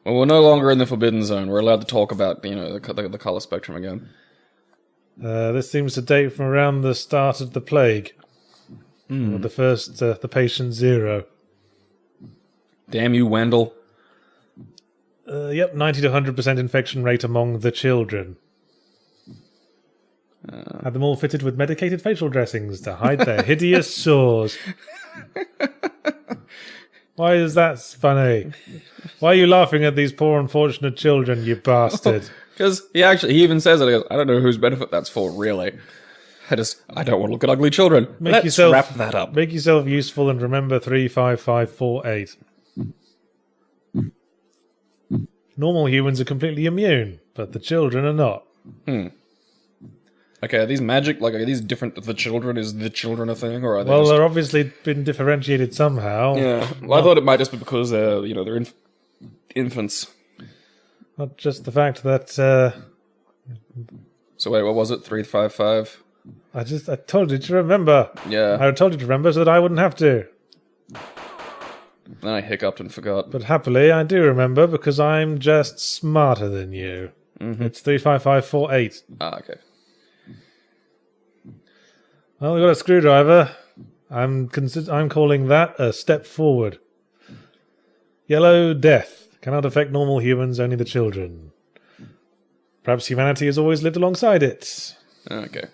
Well, we're no longer in the Forbidden Zone. We're allowed to talk about, the colour spectrum again. This seems to date from around the start of the plague. Or the first, the patient 0. Damn you, Wendell. Yep, 90 to 100% infection rate among the children. Had them all fitted with medicated facial dressings to hide their hideous sores. Why is that funny? Why are you laughing at these poor unfortunate children, you bastard? Because he even says it. He goes, I don't know whose benefit that's for, really. I don't want to look at ugly children. Let's wrap that up. Make yourself useful and remember 35548. Normal humans are completely immune, but the children are not. Okay, are these magic? Are these different to the children? Is the children a thing, or are they? Well, they're obviously been differentiated somehow. Yeah. Well, I thought it might just be because they're infants. Not just the fact that. So wait, what was it? 355. I told you to remember. Yeah. I told you to remember so that I wouldn't have to. Then I hiccuped and forgot. But happily, I do remember because I'm just smarter than you. It's 35548. Ah, okay. Well, we've got a screwdriver. I'm calling that a step forward. Yellow death. Cannot affect normal humans, only the children. Perhaps humanity has always lived alongside it. Okay.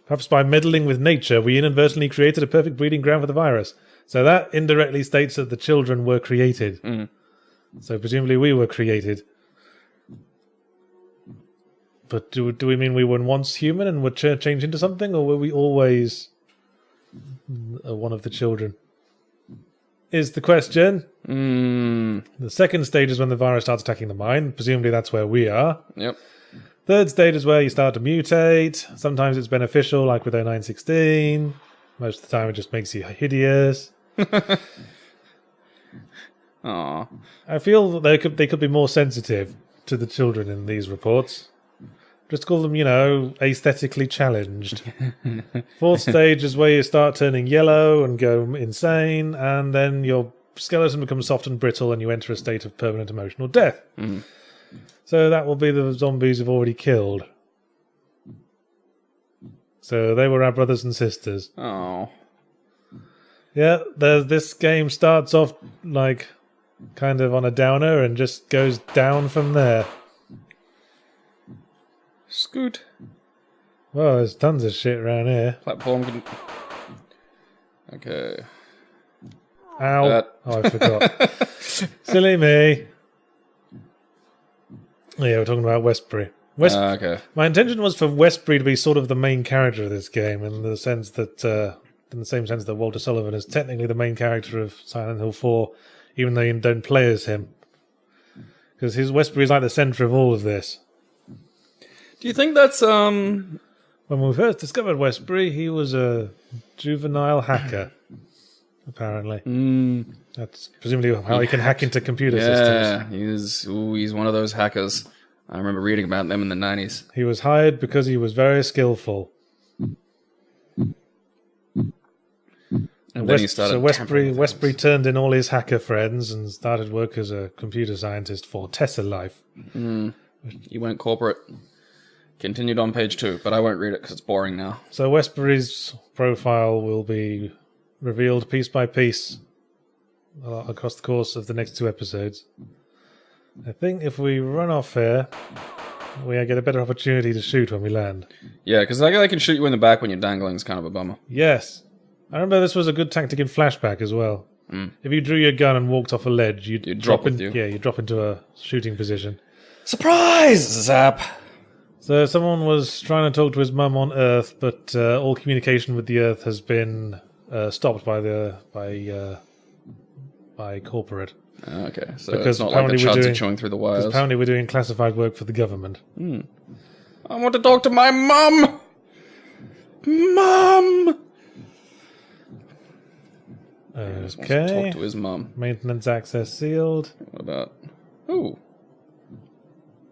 Perhaps by meddling with nature, we inadvertently created a perfect breeding ground for the virus. So that indirectly states that the children were created. So presumably we were created. But do we mean we were once human and were changed into something, or were we always one of the children? Is the question. The second stage is when the virus starts attacking the mind. Presumably that's where we are. Yep. Third stage is where you start to mutate. Sometimes it's beneficial, like with 0916. Most of the time it just makes you hideous. Aww. I feel that they could be more sensitive to the children in these reports. Just call them, aesthetically challenged. Fourth stage is where you start turning yellow and go insane, and then your skeleton becomes soft and brittle and you enter a state of permanent emotional death. So that will be the zombies you've already killed. So they were our brothers and sisters. Oh. Yeah, this game starts off kind of on a downer and just goes down from there. Scoot. Well, there's tons of shit around here. Platform can... Okay. Ow. Oh, I forgot. Silly me. Yeah, we're talking about Westbury. Okay. My intention was for Westbury to be sort of the main character of this game, in the same sense that Walter Sullivan is technically the main character of Silent Hill 4, even though you don't play as him. Because his Westbury is like the centre of all of this. Do you think that's, When we first discovered Westbury, he was a juvenile hacker, apparently. That's presumably how he can hack into computer systems. Yeah, he's one of those hackers. I remember reading about them in the 90s. He was hired because he was very skillful. And then he started Westbury turned in all his hacker friends and started work as a computer scientist for Tesla Life. He went corporate. Continued on page 2, but I won't read it because it's boring now. So Westbury's profile will be revealed piece by piece across the course of the next 2 episodes. I think if we run off here, we get a better opportunity to shoot when we land. Yeah, because I can shoot you in the back when you're dangling. It's kind of a bummer. Yes. I remember this was a good tactic in Flashback as well. If you drew your gun and walked off a ledge, you'd drop in, with you. Yeah, you'd drop into a shooting position. Surprise! Zap! So someone was trying to talk to his mum on Earth, but all communication with the Earth has been stopped by corporate. Okay, so Because it's not like the apparently chuds are chewing through the wires. Apparently we're doing classified work for the government. I want to talk to my mum! Mum! He just wants to talk to his mum. Maintenance access sealed. What about... Ooh.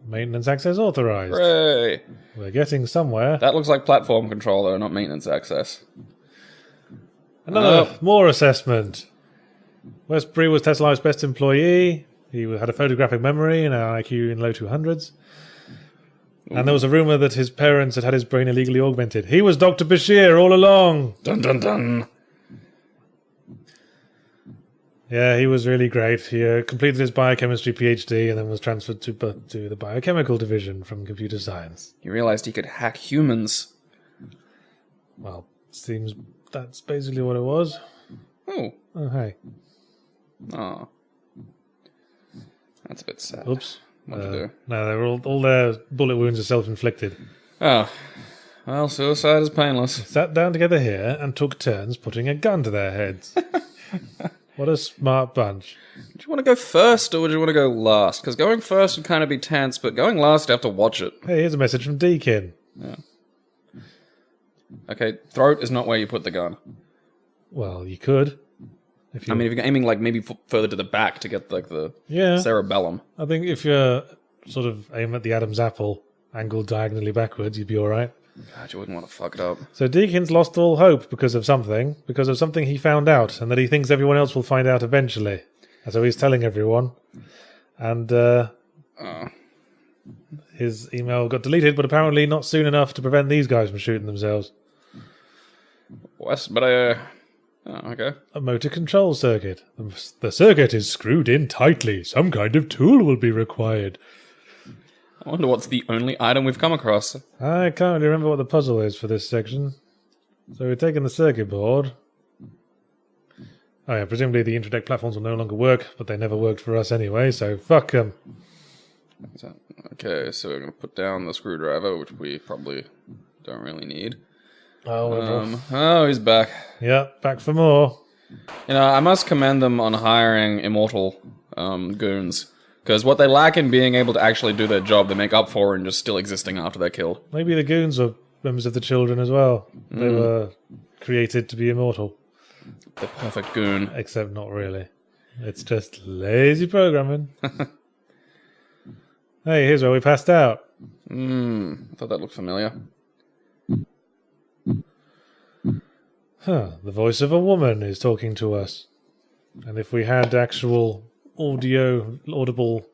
Maintenance access authorized. Hooray! We're getting somewhere. That looks like platform control, though, not maintenance access. More assessment. Westbury was Tesla Life's best employee. He had a photographic memory and an IQ in low 200s. And there was a rumor that his parents had his brain illegally augmented. He was Dr. Bashir all along. Dun dun dun. Yeah, he was really great. He completed his biochemistry PhD and then was transferred to the biochemical division from computer science. He realized he could hack humans. Well, seems that's basically what it was. Oh. Oh, hey. Oh. That's a bit sad. Oops. What to do? No, they were all their bullet wounds are self-inflicted. Oh. Well, suicide is painless. Sat down together here and took turns putting a gun to their heads. What a smart bunch. Do you want to go first or would you want to go last? Because going first would kind of be tense, but going last, you have to watch it. Hey, here's a message from Deakin. Yeah. Okay, throat is not where you put the gun. Well, you could. I mean, if you're aiming like maybe further to the back to get like the cerebellum. I think if you're sort of aim at the Adam's apple, angled diagonally backwards, you'd be all right. God, you wouldn't want to fuck it up. So Deakin's lost all hope because of something he found out, and that he thinks everyone else will find out eventually. And so he's telling everyone. And his email got deleted, but apparently not soon enough to prevent these guys from shooting themselves. Okay. A motor control circuit. The circuit is screwed in tightly. Some kind of tool will be required. I wonder what's the only item we've come across. I can't really remember what the puzzle is for this section. So we've taken the circuit board. Oh yeah, presumably the interdeck platforms will no longer work, but they never worked for us anyway, so fuck them. Okay, so we're going to put down the screwdriver, which we probably don't really need. Oh, he's back. Yeah, back for more. You know, I must commend them on hiring immortal goons. Because what they lack in being able to actually do their job, they make up for in just still existing after they're killed. Maybe the goons were members of the Children as well. They were created to be immortal. The perfect goon. Except not really. It's just lazy programming. Hey, here's where we passed out. I thought that looked familiar. Huh, the voice of a woman is talking to us. And if we had actual audible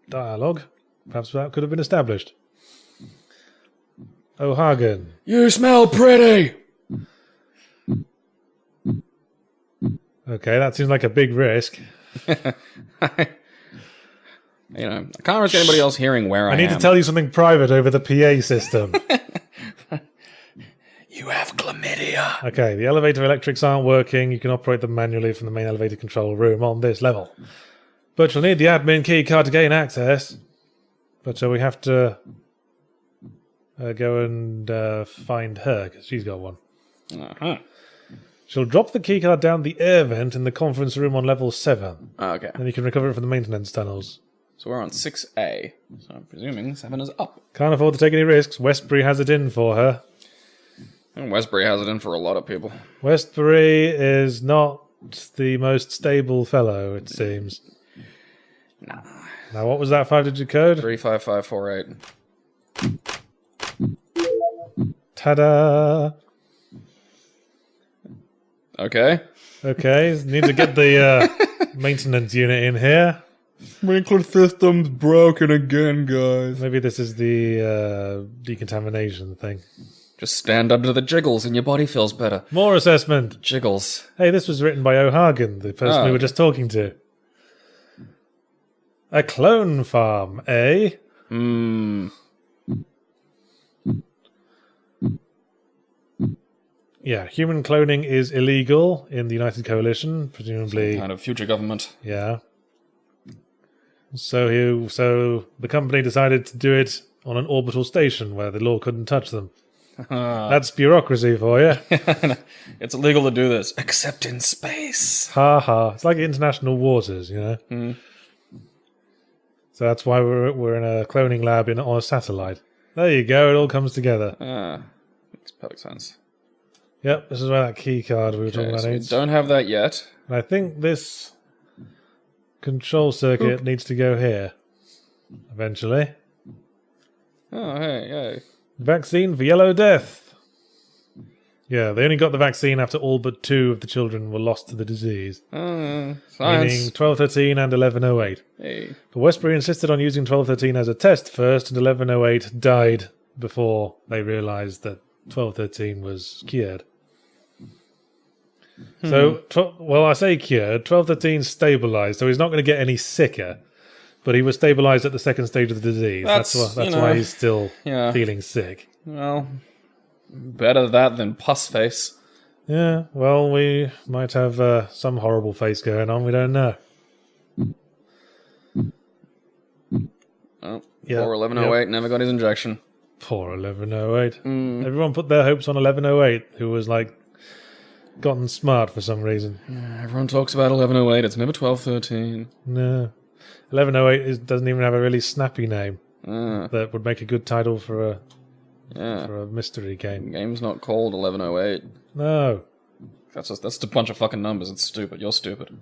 dialogue, perhaps that could have been established. O'Hagan. You smell pretty! Okay, that seems like a big risk. You know, I can't risk anybody else hearing where I am. I need to tell you something private over the PA system. You have chlamydia. Okay, the elevator electrics aren't working. You can operate them manually from the main elevator control room on this level. But you'll need the admin key card to gain access. But we have to go and find her, because she's got one. Uh-huh. She'll drop the key card down the air vent in the conference room on level 7. Okay. Then you can recover it from the maintenance tunnels. So we're on 6A. So I'm presuming 7 is up. Can't afford to take any risks. Westbury has it in for her. And Westbury has it in for a lot of people. Westbury is not the most stable fellow, it seems. Nah. Now, what was that 5-digit code? 35548. Ta-da! Okay. Okay, need to get the maintenance unit in here. Sprinkler system's broken again, guys. Maybe this is the decontamination thing. Just stand under the jiggles and your body feels better. More assessment. Jiggles. Hey, this was written by O'Hagan, the person we were just talking to. A clone farm, eh? yeah, human cloning is illegal in the United Coalition, presumably. Kind of future government. Yeah. So the company decided to do it on an orbital station where the law couldn't touch them. That's bureaucracy for you. It's illegal to do this, except in space. Ha ha. It's like international waters, you know? Mm. So that's why we're in a cloning lab on a satellite. There you go, it all comes together. Makes perfect sense. Yep, this is where that key card we were talking about So we is. don't have that yet. And I think this control circuit needs to go here. Eventually. Oh, hey. Vaccine for Yellow Death. Yeah, they only got the vaccine after all but 2 of the children were lost to the disease. Science. Meaning 1213 and 1108. Hey. But Westbury insisted on using 1213 as a test first, and 1108 died before they realised that 1213 was cured. So, well, I say cured. 1213 stabilised, so he's not going to get any sicker. But he was stabilised at the second stage of the disease. That's why he's still feeling sick. Well, better that than pus face. Yeah, well, we might have some horrible face going on. We don't know. Oh, poor 1108 never got his injection. Poor 1108. Everyone put their hopes on 1108, who was like gotten smart for some reason. Yeah, everyone talks about 1108. It's never 1213. No. 1108 doesn't even have a really snappy name that would make a good title for a mystery game. The game's not called 1108. No. That's a bunch of fucking numbers. It's stupid. You're stupid.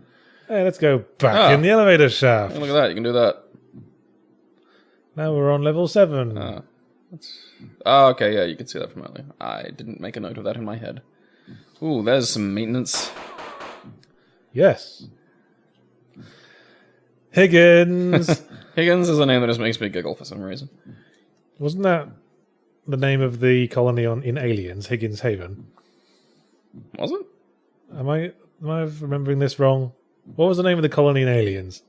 Hey, let's go back in the elevator shaft. Hey, look at that. You can do that. Now we're on level 7. Okay, yeah, you can see that from earlier. I didn't make a note of that in my head. Ooh, there's some maintenance. Yes. Higgins. Higgins is a name that just makes me giggle for some reason. Wasn't that the name of the colony in Aliens, Higgins Haven? Was it? Am I remembering this wrong? What was the name of the colony in Aliens?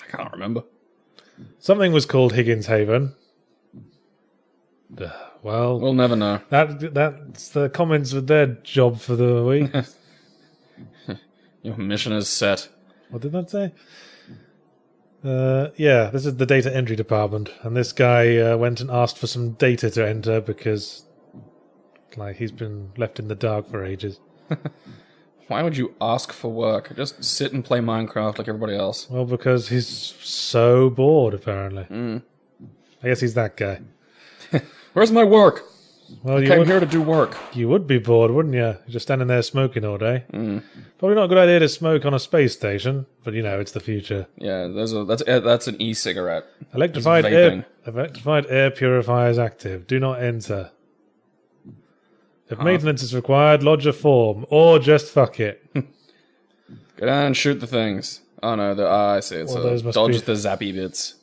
I can't remember. Something was called Higgins Haven. Well, we'll never know. That's the comments with their job for the week. Your mission is set. What did that say? Yeah, this is the data entry department, and this guy went and asked for some data to enter because, he's been left in the dark for ages. Why would you ask for work? Just sit and play Minecraft like everybody else. Well, because he's so bored, apparently. I guess he's that guy. Where's my work? Well, I came here to do work. You would be bored, wouldn't you? You're just standing there smoking all day. Probably not a good idea to smoke on a space station, but it's the future. Yeah, that's an e-cigarette. Electrified air purifiers active. Do not enter. If maintenance is required, lodge a form, or just fuck it. Go down and shoot the things. Oh no, I see. It's dodge the zappy bits.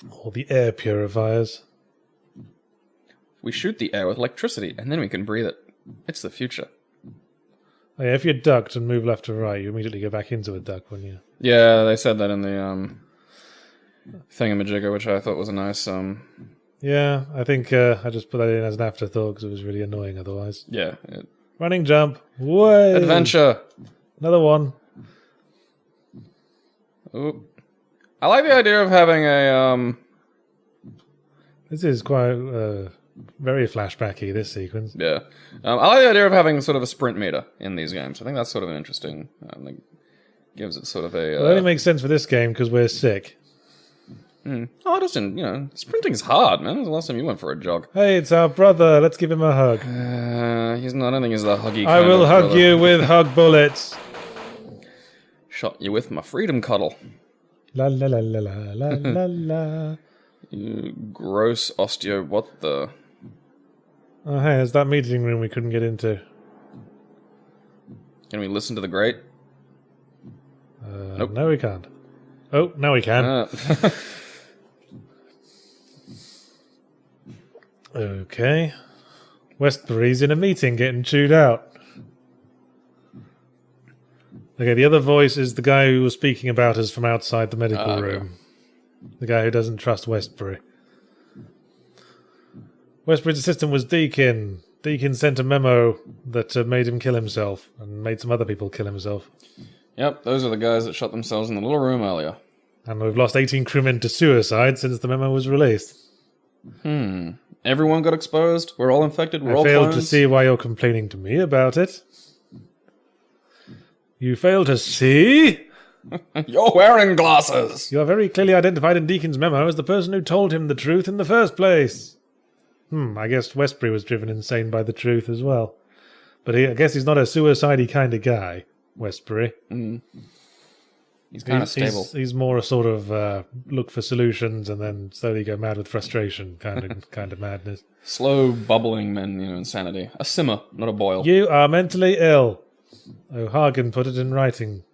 Or the air purifiers. We shoot the air with electricity, and then we can breathe it. It's the future. Oh, yeah, if you ducked and move left to right, you immediately go back into a duck, wouldn't you? Yeah, they said that in the thingamajigger, which I thought was a nice... Yeah, I think I just put that in as an afterthought because it was really annoying otherwise. Yeah. Running jump. Way! Adventure! Another one. Ooh. I like the idea of having a... This is quite very flashbacky, this sequence. Yeah. I like the idea of having sort of a sprint meter in these games. I think that's sort of an interesting... gives it sort of a... Well, it only makes sense for this game because we're sick. Oh, it doesn't, sprinting is hard, man. When was the last time you went for a jog? Hey, it's our brother. Let's give him a hug. I don't think he's the huggy kind I will of hug brother. you with hug bullets. Shot you with my freedom cuddle. La la la la la la la la. You gross osteo... What the... Oh, hey, it's that meeting room we couldn't get into. Can we listen to the grate? Nope. No, we can't. Oh, now we can. Okay. Westbury's in a meeting getting chewed out. Okay, the other voice is the guy who was speaking about us from outside the medical room. The guy who doesn't trust Westbury. Westbury's assistant was Deakin. Deacon sent a memo that made him kill himself and made some other people kill himself. Yep, those are the guys that shot themselves in the little room earlier. And we've lost 18 crewmen to suicide since the memo was released. Everyone got exposed? We're all infected? We're all I failed clones? to see why you're complaining to me about it. You fail to see? You're wearing glasses! You are very clearly identified in Deacon's memo as the person who told him the truth in the first place. I guess Westbury was driven insane by the truth as well. But I guess he's not a suicide-y kind of guy, Westbury. He's kind of stable. He's more a sort of look for solutions and then slowly go mad with frustration kind of madness. Slow bubbling insanity. A simmer, not a boil. You are mentally ill. O'Hagan put it in writing.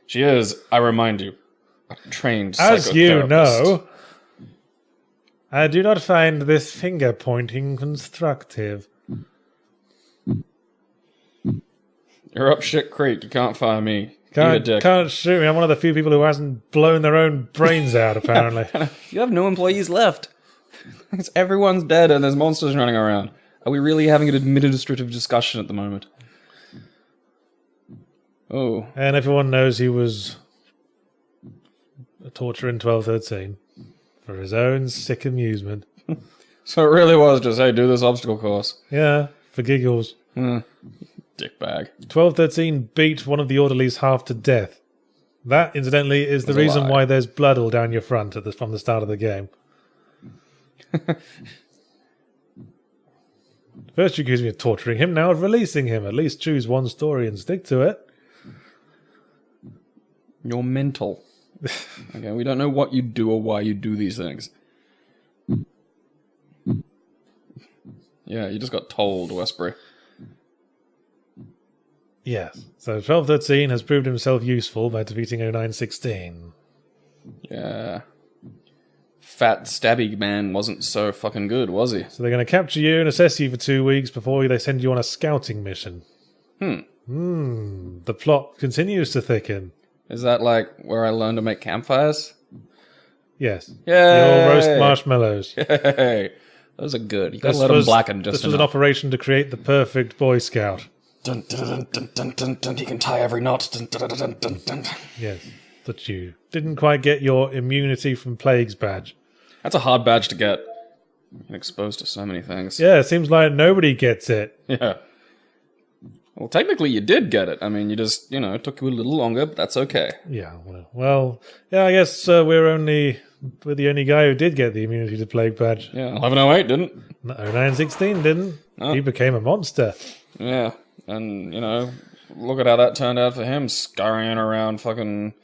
She is, I remind you, a trained psychotherapist. As you know, I do not find this finger-pointing constructive. You're up shit creek. You can't fire me. Eat a dick. Can't shoot me. I'm one of the few people who hasn't blown their own brains out, apparently. You have no employees left. Everyone's dead and there's monsters running around. Are we really having an administrative discussion at the moment? Oh. And everyone knows he was torturing 1213 for his own sick amusement. So it really was just, hey, do this obstacle course. Yeah, for giggles. Dickbag. 1213 beat one of the orderlies half to death. That, incidentally, is the reason why there's blood all down your front from the start of the game. First you accuse me of torturing him, now of releasing him. At least choose one story and stick to it. You're mental. Okay, we don't know what you do or why you do these things. Yeah, you just got told, Westbury. Yes. So 1213 has proved himself useful by defeating 0916. Yeah. Fat stabby man wasn't so fucking good, was he? So they're going to capture you and assess you for 2 weeks before they send you on a scouting mission. The plot continues to thicken. Is that like where I learned to make campfires? Yes. Yay! You'll roast marshmallows. Yay! Those are good. You gotta let them blacken just This was an enough. operation to create the perfect Boy Scout. Dun, dun, dun, dun, dun, dun. He can tie every knot. Dun, dun, dun, dun, dun. Yes. But you didn't quite get your immunity from plagues badge. That's a hard badge to get. You're exposed to so many things. Yeah, it seems like nobody gets it. Yeah. Well, technically you did get it. I mean, you just, it took you a little longer, but that's okay. Yeah, well, yeah, I guess we're the only guy who did get the immunity to plague badge. Yeah, 1108 didn't. No, 916 didn't. No. He became a monster. Yeah, and, look at how that turned out for him, scurrying around fucking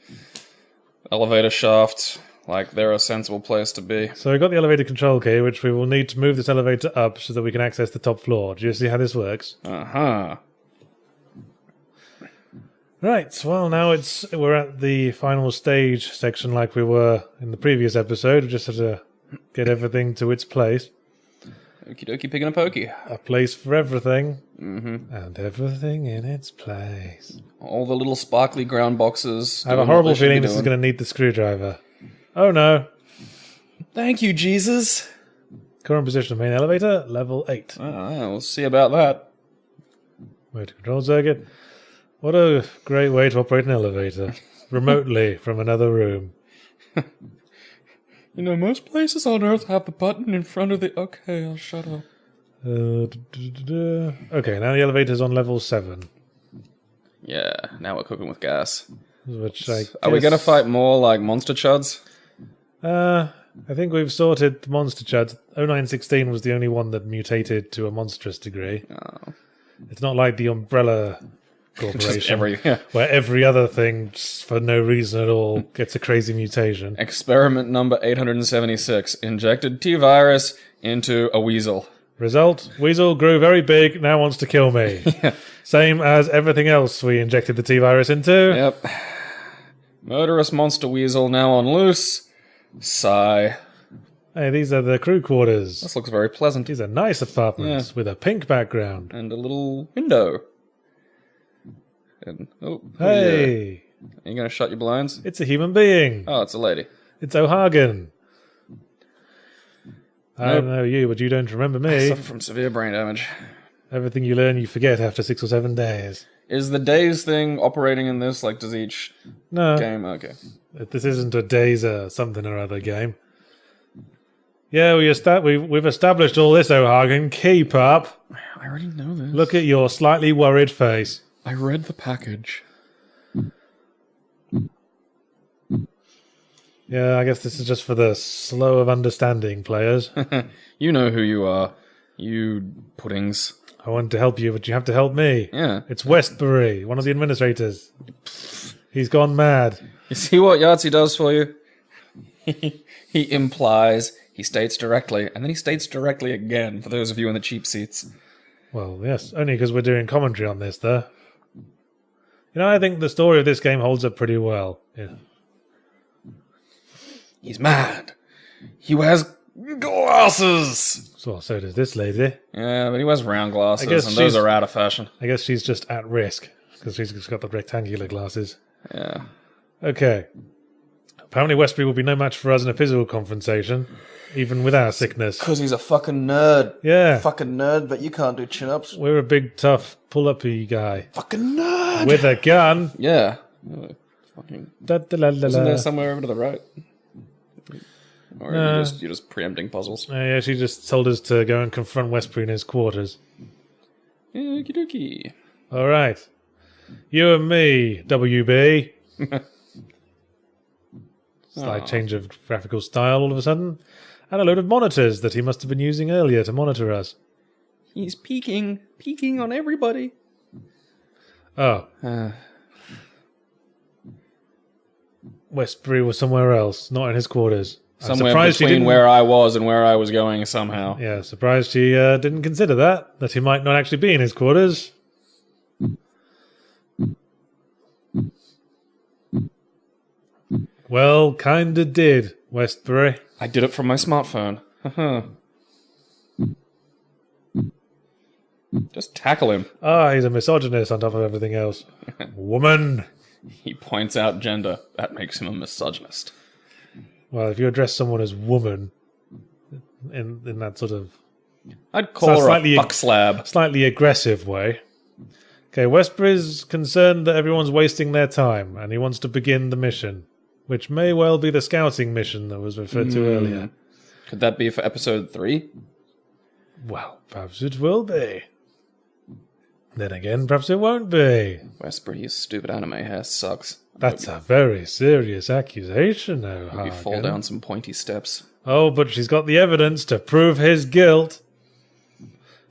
elevator shafts like they're a sensible place to be. So we got the elevator control key, which we will need to move this elevator up so that we can access the top floor. Do you see how this works? Uh-huh. Right, well, now we're at the final stage section like we were in the previous episode. We just have to get everything to its place. Okie dokie, pig and a pokey. A place for everything. And everything in its place. All the little sparkly ground boxes. I have a horrible feeling this is going to need the screwdriver. Oh no. Thank you, Jesus. Current position of main elevator, level 8. Yeah, we'll see about that. Motor control circuit. What a great way to operate an elevator. Remotely from another room. Most places on Earth have the button in front of the... Okay, I'll shut up. Okay, now the elevator's on level 7. Yeah, now we're cooking with gas. Which Are we going to fight more like monster chuds? I think we've sorted the monster chuds. 0916 was the only one that mutated to a monstrous degree. Oh. It's not like the Umbrella Corporation, where every other thing, just for no reason at all, gets a crazy mutation. Experiment number 876. Injected T-virus into a weasel. Result, weasel grew very big, now wants to kill me. Same as everything else we injected the T-virus into. Yep. Murderous monster weasel now on loose. Sigh. Hey, these are the crew quarters. This looks very pleasant. These are nice apartments with a pink background. And a little window. And, hey! Are you going to shut your blinds? It's a human being. Oh, it's a lady. It's O'Hagan. I know you, but you don't remember I me. suffer from severe brain damage. Everything you learn, you forget after 6 or 7 days. Is the days thing operating in this? Like, does each game? Okay. This isn't a days something or other game. Yeah, we've established all this, O'Hagan. Keep up. I already know this. Look at your slightly worried face. I read the package. Yeah, I guess this is just for the slow of understanding players. You know who you are. You puddings. I want to help you, but you have to help me. Yeah. It's Westbury, one of the administrators. He's gone mad. You see what Yahtzee does for you? He implies, he states directly, and then he states directly again, for those of you in the cheap seats. Well, yes, only because we're doing commentary on this, though. You know, I think the story of this game holds up pretty well. Yeah. He's mad. He wears glasses. So does this lady. Yeah, but he wears round glasses, guess and those are out of fashion. I guess she's just at risk, because she's got the rectangular glasses. Yeah. Okay. Apparently Westbury will be no match for us in a physical confrontation, even with our sickness. Because he's a fucking nerd. Yeah. Fucking nerd, but you can't do chin-ups. We're a big, tough, pull-uppy guy. Fucking nerd! With a gun. Yeah. Fucking... Da-da-la-la-la. Isn't there somewhere over to the right? Or you're just preempting puzzles? Yeah, she just told us to go and confront Westbury in his quarters. Okie dokie. All right. You and me, WB. Slight change of graphical style all of a sudden. And a load of monitors that he must have been using earlier to monitor us. He's peeking on everybody. Oh. Westbury was somewhere else, not in his quarters. Somewhere between where I was and where I was going somehow. Yeah, surprised he didn't consider that he might not actually be in his quarters. Well, kinda did, Westbury. I did it from my smartphone. Just tackle him. Ah, he's a misogynist on top of everything else. Woman! He points out gender. That makes him a misogynist. Well, if you address someone as woman, in that sort of... I'd call her a fuck slab. Slightly aggressive way. Okay, Westbury's concerned that everyone's wasting their time, and he wants to begin the mission, which may well be the scouting mission that was referred to earlier. Could that be for episode 3? Well, perhaps it will be. Then again, perhaps it won't be. Westbury's stupid anime hair sucks. That's a very serious accusation, O'Hagan. Maybe fall down some pointy steps. Oh, but she's got the evidence to prove his guilt.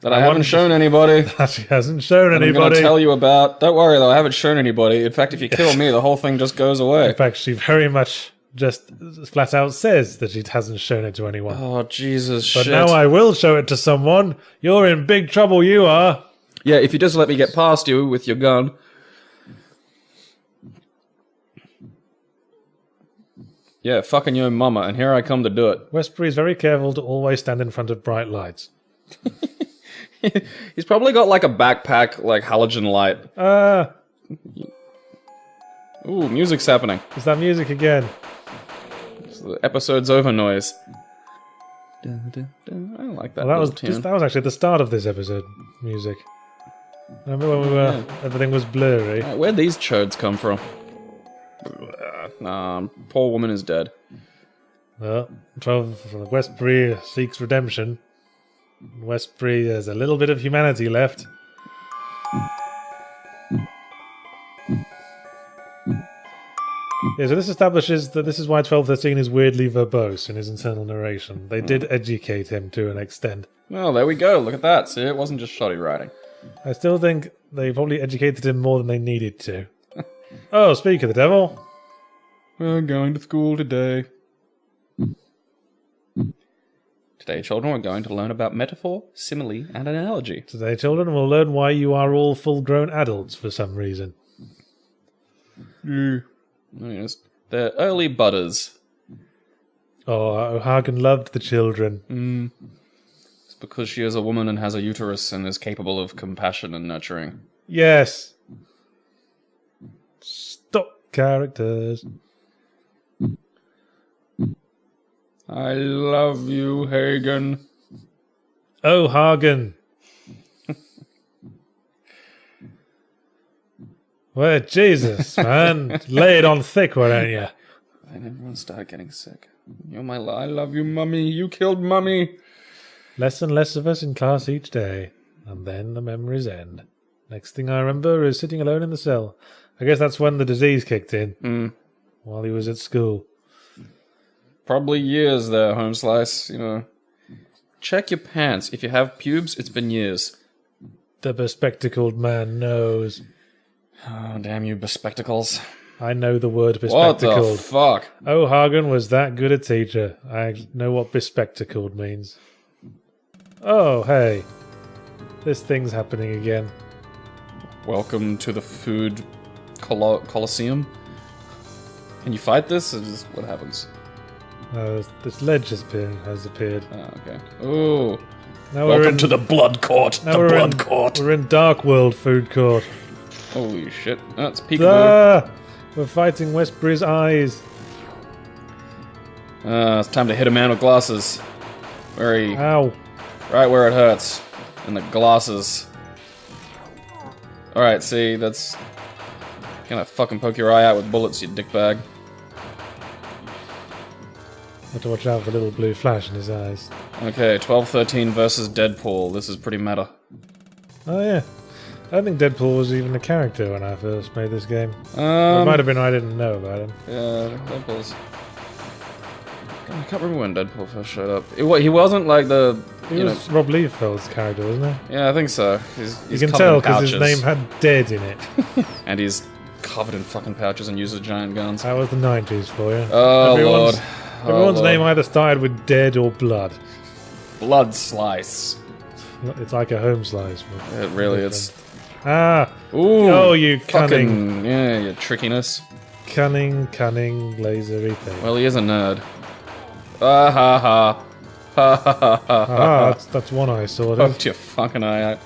That I haven't shown anybody. That she hasn't shown anybody. I'm going to tell you about. Don't worry, though, I haven't shown anybody. In fact, if you kill me, the whole thing just goes away. In fact, she very much just flat out says that she hasn't shown it to anyone. Oh, Jesus, but shit. Now I will show it to someone. You're in big trouble, you are. Yeah, if you just let me get past you with your gun. Yeah, fucking your mama, and here I come to do it. Westbury's very careful to always stand in front of bright lights. He's probably got like a backpack, like halogen light. Ooh, music's happening. Is that music again? It's the episode's over noise. I don't like that. Well, that was actually the start of this episode. Music. Remember when we were everything was blurry? Where'd these chodes come from? Poor woman is dead. Well, 12 Westbury seeks redemption. Westbury, there's a little bit of humanity left. Yeah, so this establishes that this is why 1213 is weirdly verbose in his internal narration. They did educate him to an extent. Well, there we go. Look at that. See, it wasn't just shoddy writing. I still think they probably educated him more than they needed to. Oh, speak of the devil. We're going to school today. Today, children, we're going to learn about metaphor, simile, and analogy. Today, children, we'll learn why you are all full-grown adults for some reason. Yes, they're early budders. Oh, O'Hagan loved the children. It's because she is a woman and has a uterus and is capable of compassion and nurturing. Yes. Stop characters. I love you, Hagen. Oh, Hagen. Well, Jesus, man. Lay it on thick, why don't you? And everyone started getting sick. You're my I love you, Mummy. You killed Mummy. Less and less of us in class each day. And then the memories end. Next thing I remember is sitting alone in the cell. I guess that's when the disease kicked in. While he was at school. Probably years there, Home Slice, you know. Check your pants. If you have pubes, it's been years. The bespectacled man knows. Oh, damn you, bespectacles. I know the word What bespectacled. the fuck? Oh, Hagen was that good a teacher. I know what bespectacled means. Oh, hey. This thing's happening again. Welcome to the food Colosseum. Can you fight this, or just what happens? This ledge has appeared. Oh, okay. Ooh. Now Welcome to the blood court. The blood court. We're in Dark World food court. Holy shit. That's peekaboo. We're fighting Westbury's eyes. It's time to hit a man with glasses. Ow. Right where it hurts. In the glasses. Alright, see, that's gonna fucking poke your eye out with bullets, you dickbag. Have to watch out for the little blue flash in his eyes. Okay, 12-13 versus Deadpool. This is pretty meta. Oh yeah. I don't think Deadpool was even a character when I first made this game. It might have been I didn't know about him. Yeah, Deadpool's... I can't remember when Deadpool first showed up. He wasn't like the... He was Rob Liefeld's character, wasn't he? Yeah, I think so. You can tell because his name had dead in it. And he's covered in fucking pouches and uses giant guns. That was the 90s for you. Oh, Lord. Everyone's name either started with dead or blood. Blood Slice. It's like a home slice. It really is. Ah! Ooh! Oh, you cunning. Fucking, yeah, your trickiness. Cunning, lasery thing. Well, he is a nerd. Ah ha ha. Ha ha ha ha. Ah, that's one eye sorted. Poked your fucking eye out.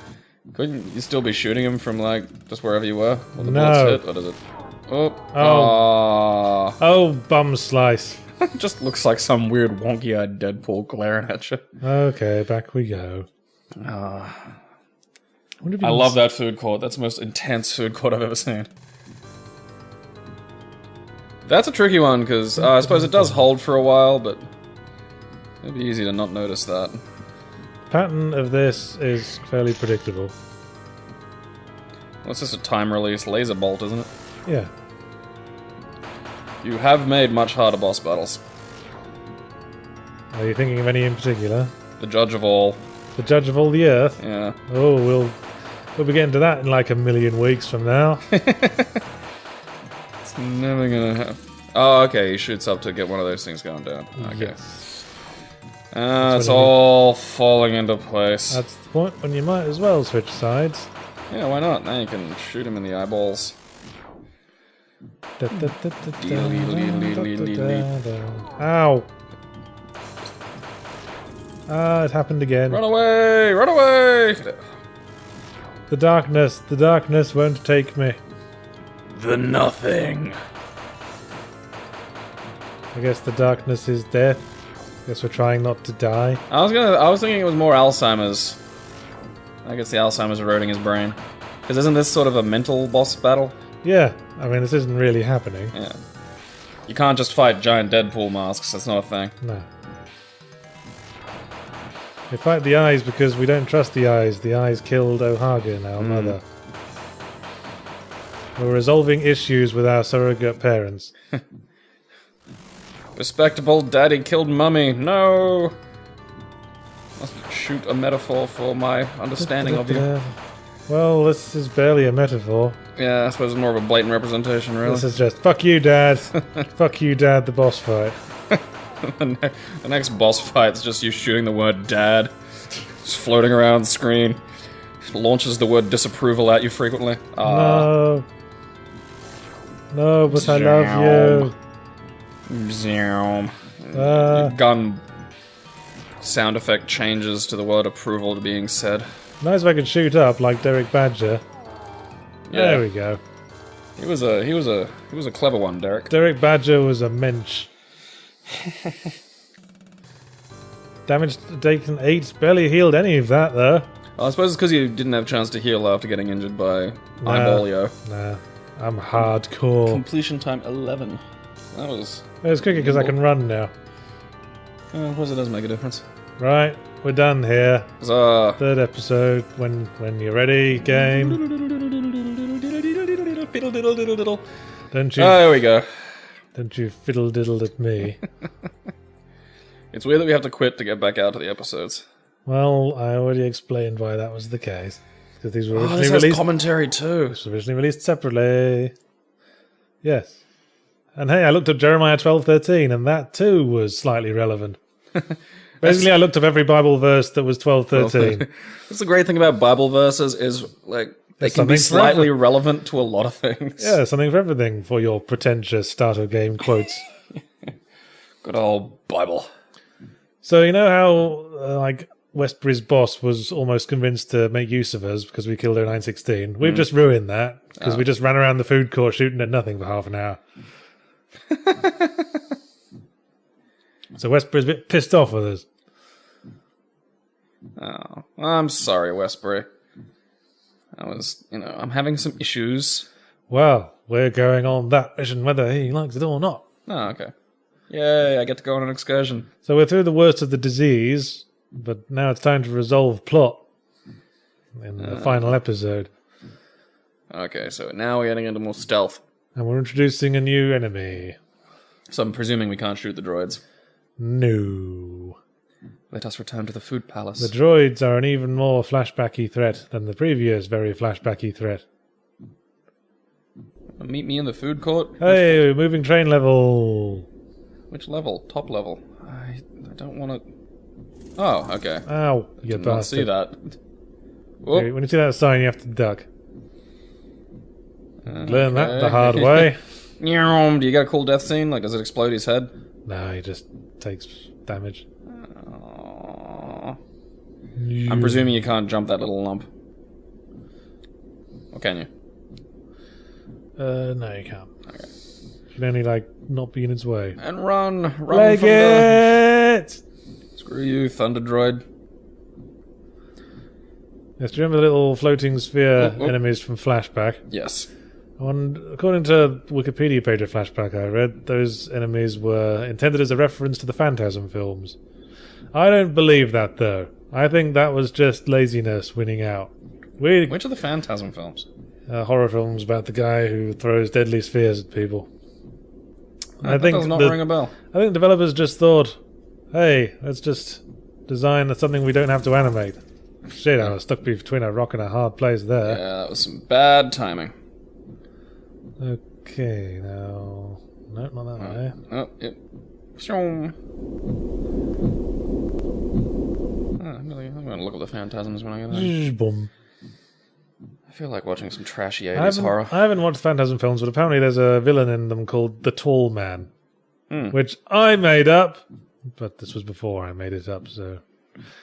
Couldn't you still be shooting him from, like, just wherever you were? Or the bullets hit? Or does it... Oh. Oh, bum slice. Just looks like some weird wonky-eyed Deadpool glaring at you. Okay, back we go. I love that food court. That's the most intense food court I've ever seen. That's a tricky one, because I suppose it does hold for a while, but it'd be easy to not notice that. The pattern of this is fairly predictable. Well, it's just a time-release laser bolt, isn't it? Yeah. You have made much harder boss battles. Are you thinking of any in particular? The Judge of All. The Judge of All the Earth? Yeah. Oh, we'll be getting to that in like a million weeks from now. It's never gonna happen. Oh, okay, he shoots up to get one of those things going down. Okay. Yes. It's all falling into place. That's the point when you might as well switch sides. Yeah, why not? Now you can shoot him in the eyeballs. Ow! Ah, it happened again. Run away! Run away! The darkness won't take me. The nothing. I guess the darkness is death. Guess we're trying not to die. I was thinking it was more Alzheimer's. I guess the Alzheimer's eroding his brain. Because isn't this sort of a mental boss battle? Yeah, I mean, this isn't really happening. Yeah. You can't just fight giant Deadpool masks, that's not a thing. No. We fight the eyes because we don't trust the eyes. The eyes killed O'Hagan, our mother. We're resolving issues with our surrogate parents. Respectable daddy killed mummy. No! Must shoot a metaphor for my understanding of you. Well, this is barely a metaphor. Yeah, I suppose it's more of a blatant representation, really. This is just, fuck you, Dad. Fuck you, Dad, the boss fight. The next boss fight's just you shooting the word dad. Just floating around the screen. Launches the word disapproval at you frequently. No. No, but I love you. Zoom. Your gun sound effect changes to the word approval to being said. Nice if I could shoot up like Derek Badger. Yeah. There we go. He was a clever one, Derek. Derek Badger was a mensch. Damage taken 8. Barely healed any of that, though. I suppose it's because you didn't have a chance to heal after getting injured by Eyeballio. Nah, I'm hardcore. Completion time 11. That was... It's quicker because I can run now. I suppose it does make a difference. Right, we're done here. Huzzah. 3rd episode. When you're ready, game. Fiddle diddle diddle diddle. Don't you? There we go. Don't you fiddle diddle at me? It's weird that we have to quit to get back out to the episodes. Well, I already explained why that was the case. Because these were This originally has released. commentary too. This was originally released separately. Yes. And hey, I looked up Jeremiah 12:13, and that too was slightly relevant. Basically, I looked up every Bible verse that was 12:13. That's the great thing about Bible verses is like they can be slightly relevant to a lot of things. Yeah, something for everything for your pretentious start of game quotes. Good old Bible. So you know how like Westbury's boss was almost convinced to make use of us because we killed her 916. We've just ruined that because we just ran around the food court shooting at nothing for half an hour. So Westbury's a bit pissed off with us. Oh, I'm sorry, Westbury. I'm having some issues. Well, we're going on that mission whether he likes it or not. Oh, okay. Yay, I get to go on an excursion. So we're through the worst of the disease, but now it's time to resolve plot in the final episode. Okay, so now we're getting into more stealth. And we're introducing a new enemy. So I'm presuming we can't shoot the droids. No. Let us return to the food palace. The droids are an even more flashbacky threat than the previous very flashbacky threat. Meet me in the food court? Hey, moving train level. Which level? Top level. I don't want to... Oh, okay. Ow, you Did not bastard. see that. Okay, when you see that sign, you have to duck. Learn that the hard way. Do you get a cool death scene? Like, does it explode his head? No, he just takes damage. I'm presuming you can't jump that little lump. Or can you? No, you can't. Okay. You can only, like, not be in its way. And run! Run Leg from it! Screw you, Thunder Droid. Yes, do you remember the little floating sphere enemies from Flashback? Yes. And according to the Wikipedia page of Flashback I read, those enemies were intended as a reference to the Phantasm films. I don't believe that, though. I think that was just laziness winning out. Which are the Phantasm films? Horror films about the guy who throws deadly spheres at people. That does not ring a bell. I think developers just thought, hey, let's just design something we don't have to animate. Shit, I was stuck between a rock and a hard place there. Yeah, that was some bad timing. Okay, now... No, not that way. Oh, yep. I'm going to look at the Phantasms when I get there. Boom. I feel like watching some trashy 80s horror. I haven't watched Phantasm films, but apparently there's a villain in them called the Tall Man, which I made up, but this was before I made it up, so...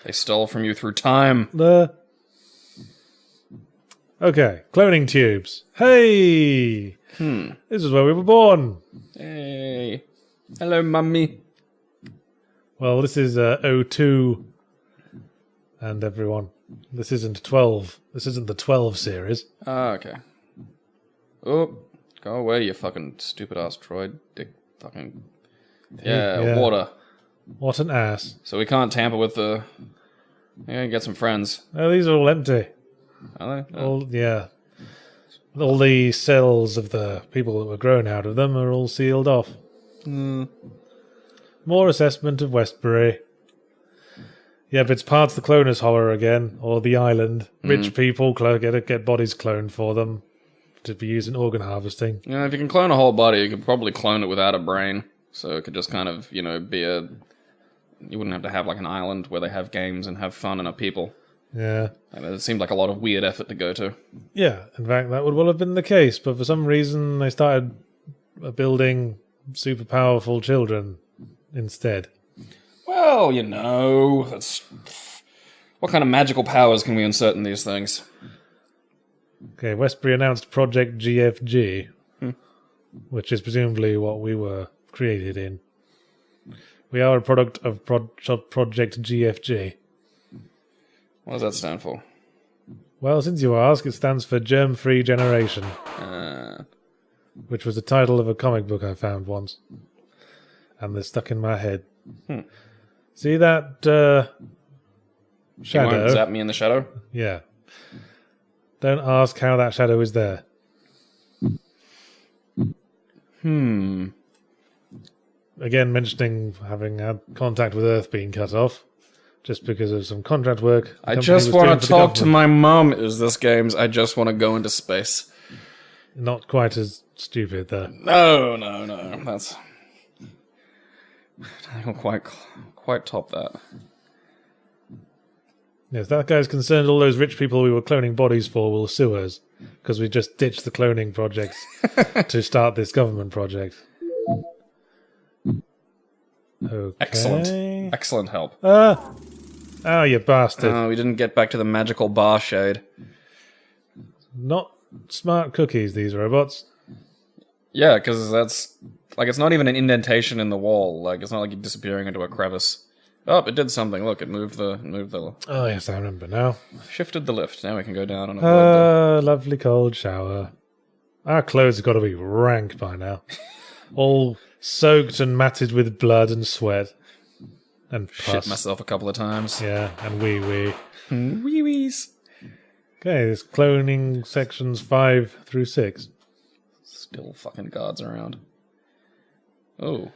They stole from you through time. Okay, cloning tubes. Hey! This is where we were born. Hey. Hello, mummy. Well, this is O2 and everyone. This isn't 12. This isn't the 12 series. Ah, okay. Oh, go away, you fucking stupid-ass droid. Dick fucking... Yeah, water. What an ass. So we can't tamper with the... Yeah, get some friends. Oh, these are all empty. Are they? All All the cells of the people that were grown out of them are all sealed off. More assessment of Westbury. Yeah, but it's parts the cloners horror again, or the island. Rich people get bodies cloned for them to be used in organ harvesting. Yeah, if you can clone a whole body, you could probably clone it without a brain. So it could just kind of, be a... You wouldn't have to have like an island where they have games and have fun and are people. Yeah. And it seemed like a lot of weird effort to go to. Yeah, in fact, that would well have been the case, but for some reason they started building super powerful children instead. Well, that's... What kind of magical powers can we insert in these things? Okay, Westbury announced Project GFG, which is presumably what we were created in. We are a product of Project GFG. What does that stand for? Well, since you ask, it stands for Germ-Free Generation, which was the title of a comic book I found once. And they're stuck in my head. See that shadow? You won't zap me in the shadow? Yeah. Don't ask how that shadow is there. Again, mentioning having had contact with Earth being cut off, just because of some contract work. I just want to talk to my mum is this game's I just want to go into space. Not quite as stupid, though. No. That's... I don't quite top that. Yes, that guy's concerned all those rich people we were cloning bodies for will sue us, because we just ditched the cloning projects to start this government project. Okay. Excellent help. Oh, you bastard. Oh, we didn't get back to the magical bar shade. Not smart cookies, these robots. Yeah, because that's... Like, it's not even an indentation in the wall. Like, it's not like you're disappearing into a crevice. Oh, it did something. Look, it moved the... Oh, yes, I remember now. Shifted the lift. Now we can go down and avoid lovely cold shower. Our clothes have got to be rank by now. All soaked and matted with blood and sweat. And pus. Shit myself a couple of times. Yeah, and wee-wee. Wee-wees. Okay, there's cloning sections 5 through 6. Still fucking guards around. Oh.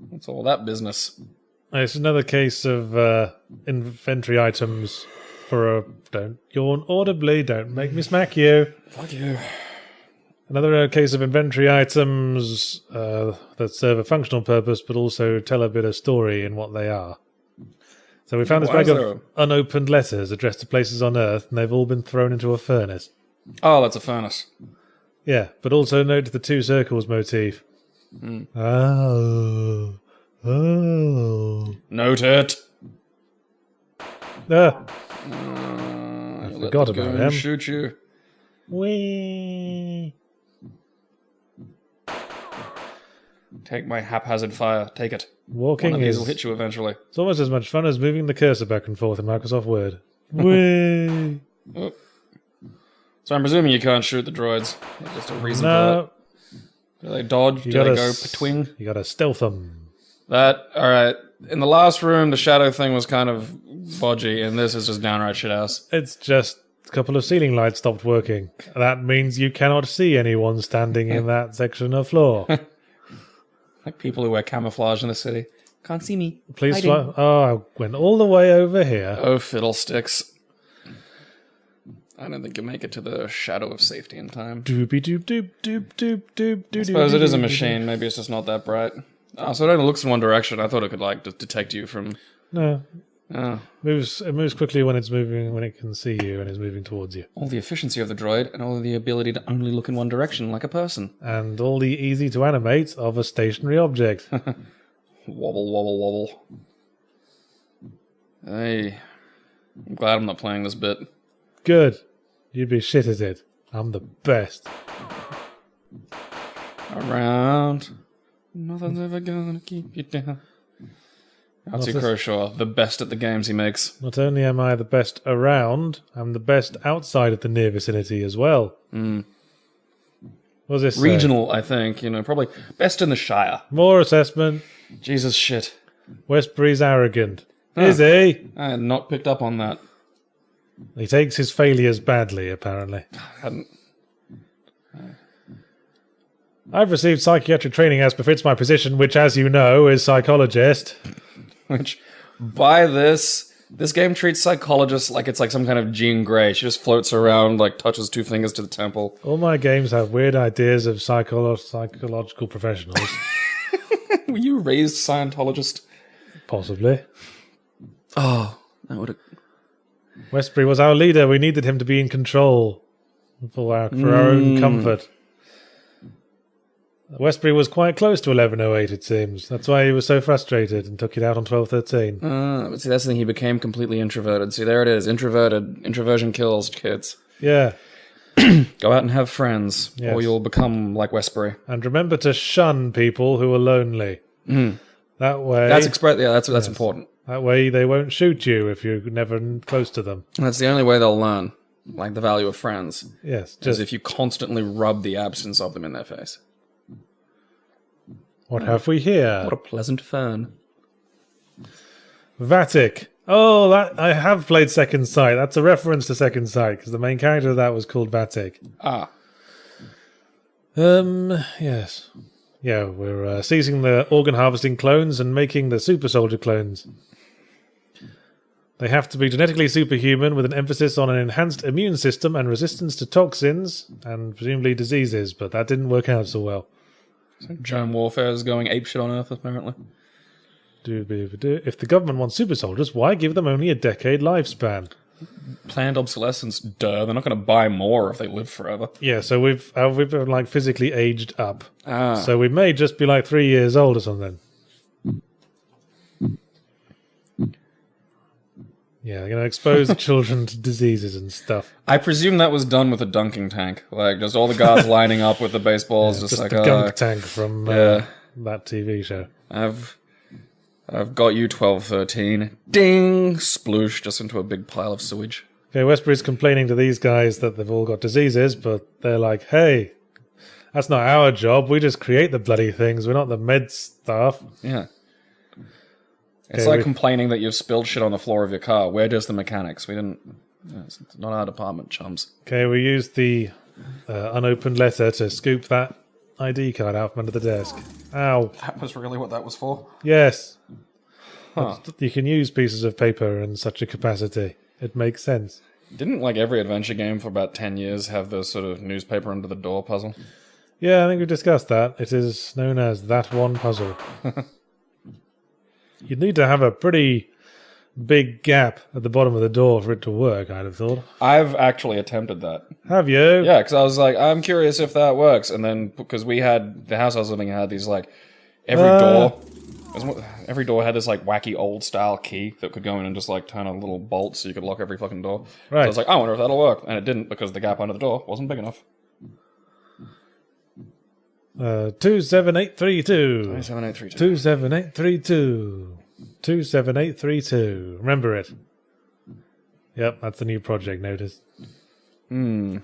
What's all that business? It's another case of inventory items for a... Don't yawn audibly, don't make me smack you. Fuck you. Another case of inventory items that serve a functional purpose, but also tell a bit of story in what they are. So we found this bag of unopened letters addressed to places on Earth, and they've all been thrown into a furnace. Oh, that's a furnace. Yeah, but also note the 2 circles motif. Oh. Note it. I forgot about him. Shoot you. Whee! Take my haphazard fire. Take it. Walking One of these will hit you eventually. It's almost as much fun as moving the cursor back and forth in Microsoft Word. Whee! Oh. So I'm presuming you can't shoot the droids. There's just a reason for that. Do they dodge? Do they go between? You gotta stealth them. Alright. In the last room, the shadow thing was kind of bodgy, and this is just downright shit house. It's just a couple of ceiling lights stopped working. That means you cannot see anyone standing in that section of floor. Like people who wear camouflage in the city. Can't see me. Please fly. Oh, I went all the way over here. Oh, fiddlesticks. I don't think you'll make it to the shadow of safety in time. Doopy doop doop doop doop doop doop. I suppose it is a machine. Maybe it's just not that bright. Oh, so it only looks in one direction. I thought it could, like, detect you from... No. Oh. It moves quickly when it's moving, when it can see you and is moving towards you. All the efficiency of the droid and all the ability to only look in one direction like a person. And all the easy to animate of a stationary object. Wobble, wobble, wobble. Hey. I'm glad I'm not playing this bit. Good. You'd be shit at it. I'm the best. Around. Nothing's ever gonna keep you down. Artsy Croshaw, the best at the games he makes. Not only am I the best around, I'm the best outside of the near vicinity as well. What does this Regional, say? I think. Probably best in the Shire. More assessment. Jesus shit. Westbury's arrogant. Is he? I had not picked up on that. He takes his failures badly, apparently. I hadn't... I've received psychiatric training as befits my position, which, as you know, is psychologist. Which, by this game treats psychologists like it's like some kind of Jean Grey. She just floats around, like, touches 2 fingers to the temple. All my games have weird ideas of psychological professionals. Were you raised Scientologist? Possibly. Oh, that would have... Westbury was our leader. We needed him to be in control for our own comfort. Westbury was quite close to 1108, it seems. That's why he was so frustrated and took it out on 1213. But see, that's the thing. He became completely introverted. See, there it is. Introverted. Introversion kills, kids. Yeah. Go out and have friends, or you'll become like Westbury. And remember to shun people who are lonely. That way... That's important. That way they won't shoot you if you're never close to them. And that's the only way they'll learn, like, the value of friends. Yes. Is if you constantly rub the absence of them in their face. What have we here? What a pleasant fern. Vatic. Oh, that I have played Second Sight. That's a reference to Second Sight, because the main character of that was called Vatic. Ah. Yes. Yeah, we're seizing the organ harvesting clones and making the super soldier clones. They have to be genetically superhuman with an emphasis on an enhanced immune system and resistance to toxins and presumably diseases, but that didn't work out so well. So germ warfare is going apeshit on Earth, apparently. If the government wants super soldiers, why give them only a decade lifespan? Planned obsolescence, duh. They're not going to buy more if they live forever. Yeah, so we've been like physically aged up. Ah. So we may just be like 3 years old or something. Yeah, they're going to expose children to diseases and stuff. I presume that was done with a dunking tank. Like, just all the guards lining up with the baseballs. Just like the gunk tank from that TV show. I've got you 12-13. Ding! Sploosh, just into a big pile of sewage. Okay, Westbury's complaining to these guys that they've all got diseases, but they're like, hey, that's not our job. We just create the bloody things. We're not the med staff. Yeah. It's like complaining that you've spilled shit on the floor of your car. We're just the mechanics. We didn't... It's not our department, chums. Okay, we used the unopened letter to scoop that ID card out from under the desk. Ow. That was really what that was for? Yes. Huh. You can use pieces of paper in such a capacity. It makes sense. Didn't, like, every adventure game for about 10 years have the sort of newspaper under the door puzzle? Yeah, I think we discussed that. It is known as That One Puzzle. You'd need to have a pretty big gap at the bottom of the door for it to work, I'd have thought. I've actually attempted that. Have you? Yeah, because I was like, I'm curious if that works. And then, because we had, the house I was living in had these, like, every door had this, like, wacky old-style key that could go in and just, like, turn a little bolt so you could lock every fucking door. Right. So I was like, I wonder if that'll work. And it didn't, because the gap under the door wasn't big enough. 27832. 27832. 27832. 27832. Remember it. Yep, that's the new project notice. And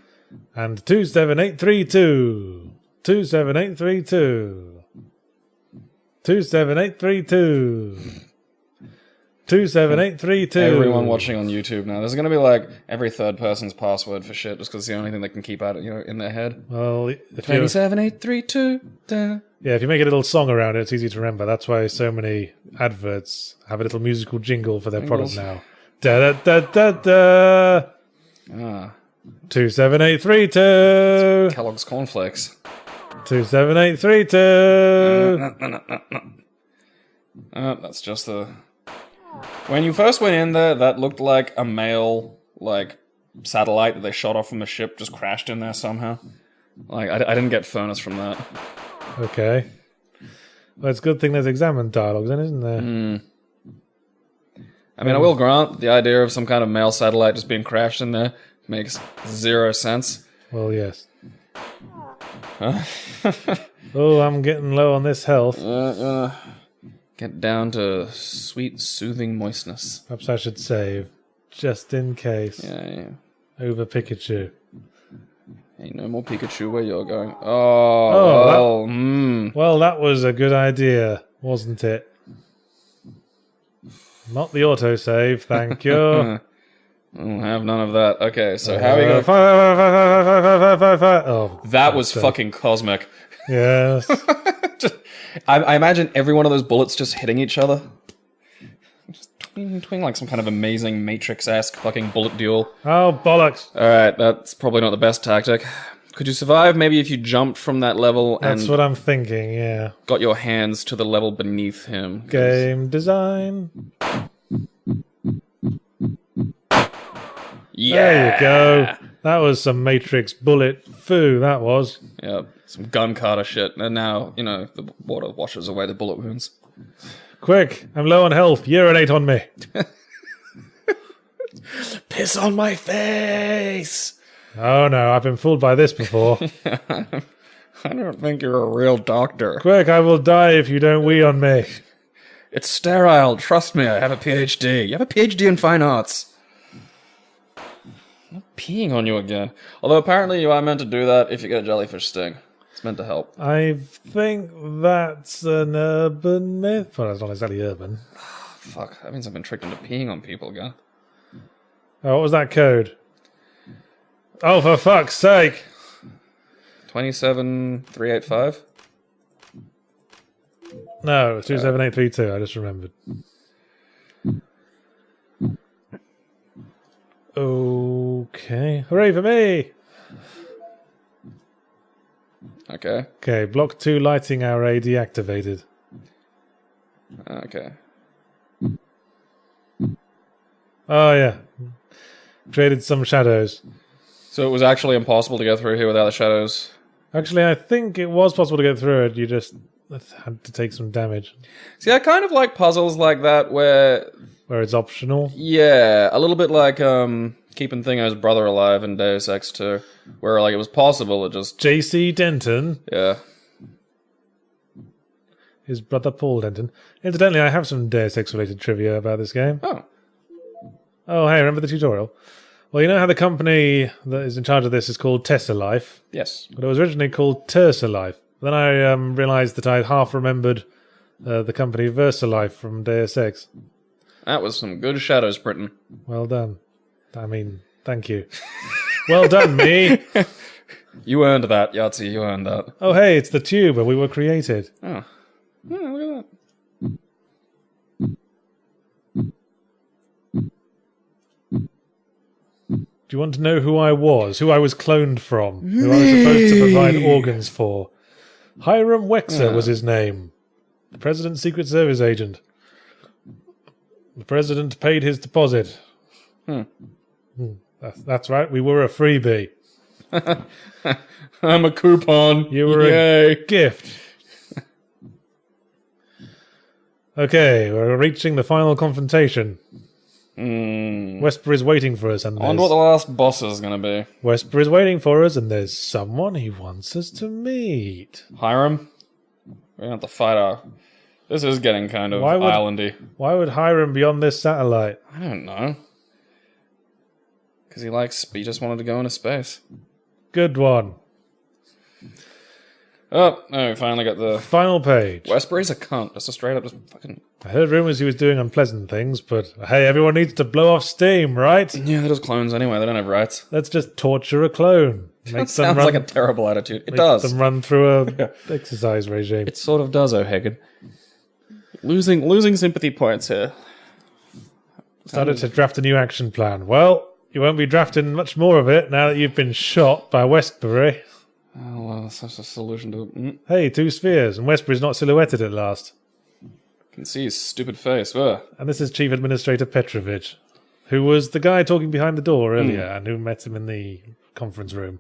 27832. 27832. 27832. 27832. Everyone watching on YouTube now. There's going to be like every third person's password for shit just because it's the only thing they can keep out, in their head. Well, if 27832. yeah, if you make a little song around it, it's easy to remember. That's why so many adverts have a little musical jingle for their product now. Da da da da da. 27832. Kellogg's cornflakes. 27832. That's just the... When you first went in there, that looked like a male, like, satellite that they shot off from a ship just crashed in there somehow. Like, I didn't get furnace from that. Okay. Well, it's a good thing there's examined dialogues then, isn't there? I mean, I will grant the idea of some kind of male satellite just being crashed in there makes zero sense. Well, yes. Oh, I'm getting low on this health. Get down to sweet, soothing moistness. Perhaps I should save, just in case. Yeah. Over Pikachu. Ain't no more Pikachu where you're going. Well, that was a good idea, wasn't it? Not the autosave, thank you. I'll have none of that. Okay, so how are we going? That was fucking cosmic. Yes. I imagine every one of those bullets just hitting each other. Just twing like some kind of amazing Matrix-esque fucking bullet duel. Oh, bollocks. Alright, that's probably not the best tactic. Could you survive maybe if you jumped from that level and... That's what I'm thinking, yeah. Got your hands to the level beneath him. Game design. Yeah! There you go. That was some Matrix bullet foo, that was. Yeah, some gun carter shit. And now, the water washes away the bullet wounds. Quick, I'm low on health. Urinate on me. Piss on my face! Oh no, I've been fooled by this before. I don't think you're a real doctor. Quick, I will die if you don't wee on me. It's sterile. Trust me, I have a PhD. You have a PhD in fine arts. I'm not peeing on you again. Although apparently you are meant to do that if you get a jellyfish sting. It's meant to help. I think that's an urban myth. Well, it's not exactly urban. Fuck, that means I've been tricked into peeing on people again. Oh, what was that code? Oh, for fuck's sake! 27385? No, it was 27832, I just remembered. Okay. Hooray for me! Okay. Okay, block 2 lighting array deactivated. Okay. Oh, yeah. Created some shadows. So it was actually impossible to get through here without the shadows? Actually, I think it was possible to get through it. You just had to take some damage. See, I kind of like puzzles like that where it's optional. Yeah, a little bit like keeping Thingo's brother alive in Deus Ex 2, where like it was possible, it just... J.C. Denton. Yeah. His brother Paul Denton. Incidentally, I have some Deus Ex related trivia about this game. Oh. Oh, hey, remember the tutorial? Well, you know how the company that is in charge of this is called Tesla Life? Yes. But it was originally called Tersa Life. Then I realised that I half remembered the company VersaLife from Deus Ex. That was some good shadows printing. Well done. I mean, thank you. Well done, me! You earned that, Yahtzee, you earned that. Oh, hey, it's the tube where we were created. Oh. Yeah, look at that. Do you want to know who I was? Who I was cloned from? Who I was supposed to provide organs for? Hiram Wexer was his name. The President's Secret Service agent. The President paid his deposit. That's right, we were a freebie. I'm a coupon. You were a gift. Okay, we're reaching the final confrontation. Westbury's waiting for us, and I wonder what the last boss is going to be. Westbury's waiting for us, and there's someone he wants us to meet. Hiram? We're going to have to fight our... This is getting kind of islandy. Why would Hiram be on this satellite? I don't know. Because he just wanted to go into space. Good one. Oh, no, we finally got the... Final page. Westbury's a cunt. Just a straight up, just fucking... I heard rumours he was doing unpleasant things, but hey, everyone needs to blow off steam, right? Yeah, they're just clones anyway. They don't have rights. Let's just torture a clone. That sounds like a terrible attitude. It does. Make them run through a exercise regime. It sort of does, O'Hagan. Losing sympathy points here. Started to draft a new action plan. Well, you won't be drafting much more of it now that you've been shot by Westbury. Oh, well, that's a solution to... Hey, 2 spheres, and Westbury's not silhouetted at last. Can see his stupid face. Ugh. And this is Chief Administrator Petrovich, who was the guy talking behind the door earlier and who met him in the conference room.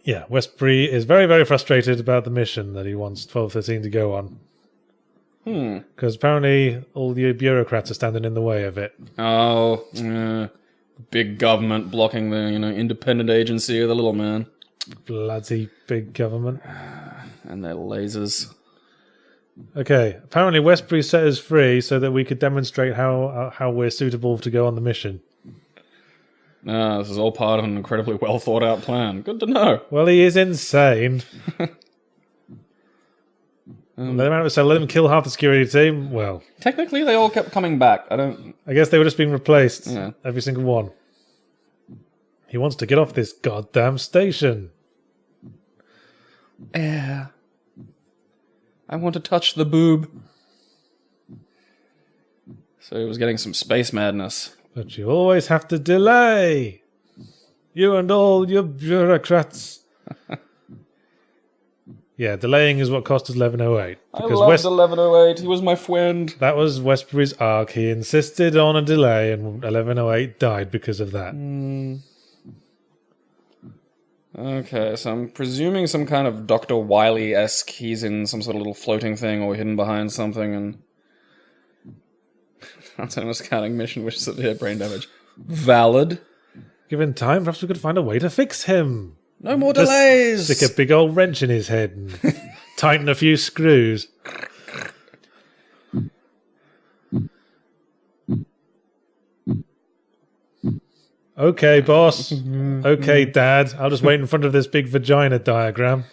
Yeah, Westbury is very, very frustrated about the mission that he wants 1213 to go on. Because apparently all the bureaucrats are standing in the way of it. Oh, big government blocking the, independent agency of the little man. Bloody big government. And their lasers. Okay, apparently Westbury set us free so that we could demonstrate how we're suitable to go on the mission. This is all part of an incredibly well thought out plan. Good to know. Well, he is insane. Let him kill half the security team. Well, technically, they all kept coming back. I guess they were just being replaced. Yeah. Every single one. He wants to get off this goddamn station. Yeah. I want to touch the boob. So he was getting some space madness. But you always have to delay. You and all your bureaucrats. Yeah, delaying is what cost us 1108. I loved 1108. He was my friend. That was Westbury's arc. He insisted on a delay, and 1108 died because of that. Okay, so I'm presuming some kind of Dr. Wily-esque. He's in some sort of little floating thing or hidden behind something, and... That's a scouting mission with severe brain damage. Valid. Given time, perhaps we could find a way to fix him. No more delays! Stick a big old wrench in his head and Tighten a few screws. Okay, boss. Okay, Dad. I'll just wait in front of this big vagina diagram.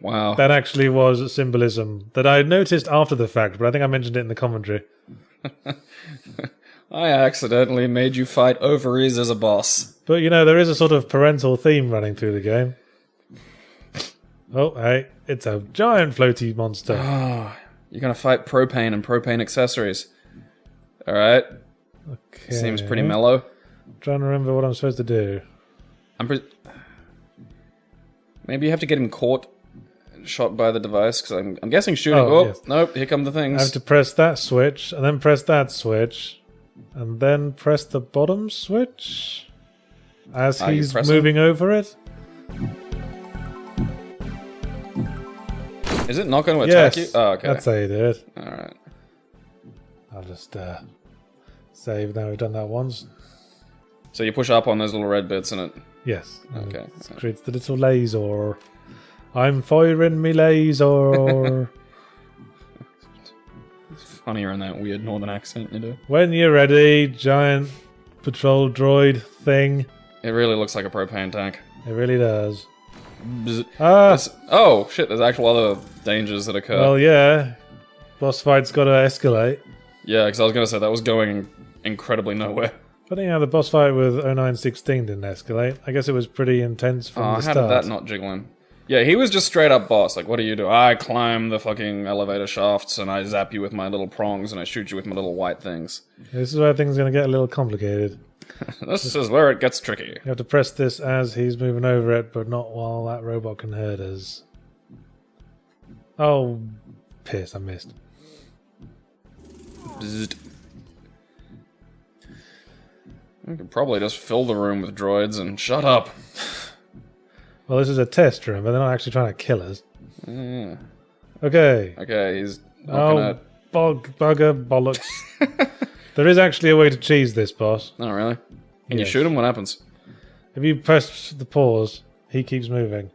Wow. That actually was symbolism that I noticed after the fact, but I think I mentioned it in the commentary. I accidentally made you fight ovaries as a boss. But, you know, there is a sort of parental theme running through the game. Oh, hey, it's a giant floaty monster. Oh, you're going to fight propane and propane accessories. Alright. Okay. Seems pretty mellow. I'm trying to remember what I'm supposed to do. Maybe you have to get him caught, shot by the device, because I'm guessing shooting. Yes. Nope, here come the things. I have to press that switch, and then press that switch, and then press the bottom switch as he's moving over it. Is it not going to attack you? Oh, okay. That's how you do it. Alright. I'll just save. Now we've done that once. So you push up on those little red bits and it... Yes. Okay. It creates the little laser. I'm firing me laser. It's funnier in that weird northern accent you do. When you're ready, giant patrol droid thing. It really looks like a propane tank. It really does. Oh, shit, there's actual other dangers that occur. Well, yeah. Boss fight's got to escalate. Yeah, because I was going to say that was going incredibly nowhere. Funny how the boss fight with 0916 didn't escalate. I guess it was pretty intense from the start. How did that not jiggle in? Yeah, he was just straight up boss. Like, what do? I climb the fucking elevator shafts and I zap you with my little prongs and I shoot you with my little white things. This is where things are going to get a little complicated. This is where it gets tricky. You have to press this as he's moving over it, but not while that robot can hurt us. Oh, piss, I missed. Bzzzt. We could probably just fill the room with droids and shut up. Well, this is a test room, but they're not actually trying to kill us. Yeah. Okay. Okay, he's not Oh, bugger, bollocks. There is actually a way to cheese this boss. Oh, really? Can you Yes. shoot him? What happens? If you press the pause, he keeps moving.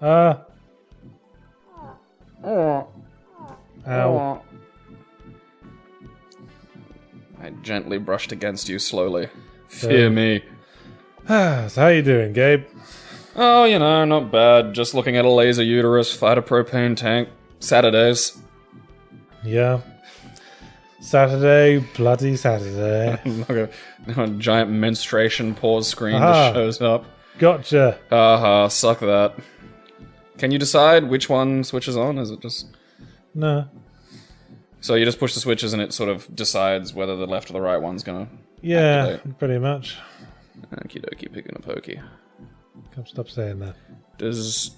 Ow. I gently brushed against you slowly. Fear me. So how you doing, Gabe? Oh, you know, not bad. Just looking at a laser uterus, fight a propane tank. Saturdays. Yeah. Saturday, bloody Saturday. A giant menstruation pause screen just shows up. Gotcha. Haha, suck that. Can you decide which one switches on? Is it just... No. So you just push the switches and it sort of decides whether the left or the right one's gonna activate. Pretty much. Okie dokie, picking a pokey. Come, stop saying that. Does...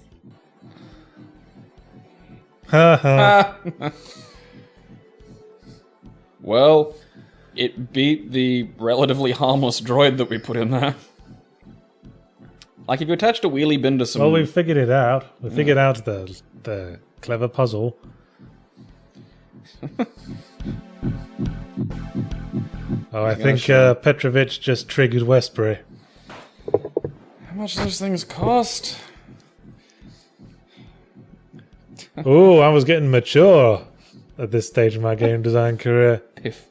Haha. Well, it beat the relatively harmless droid that we put in there. Like, if you attached a wheelie bin to some... Well, we figured it out. We figured out the clever puzzle. Oh, I think Petrovich just triggered Westbury. How much do those things cost? Oh, I was getting mature at this stage of my game design career. Piff.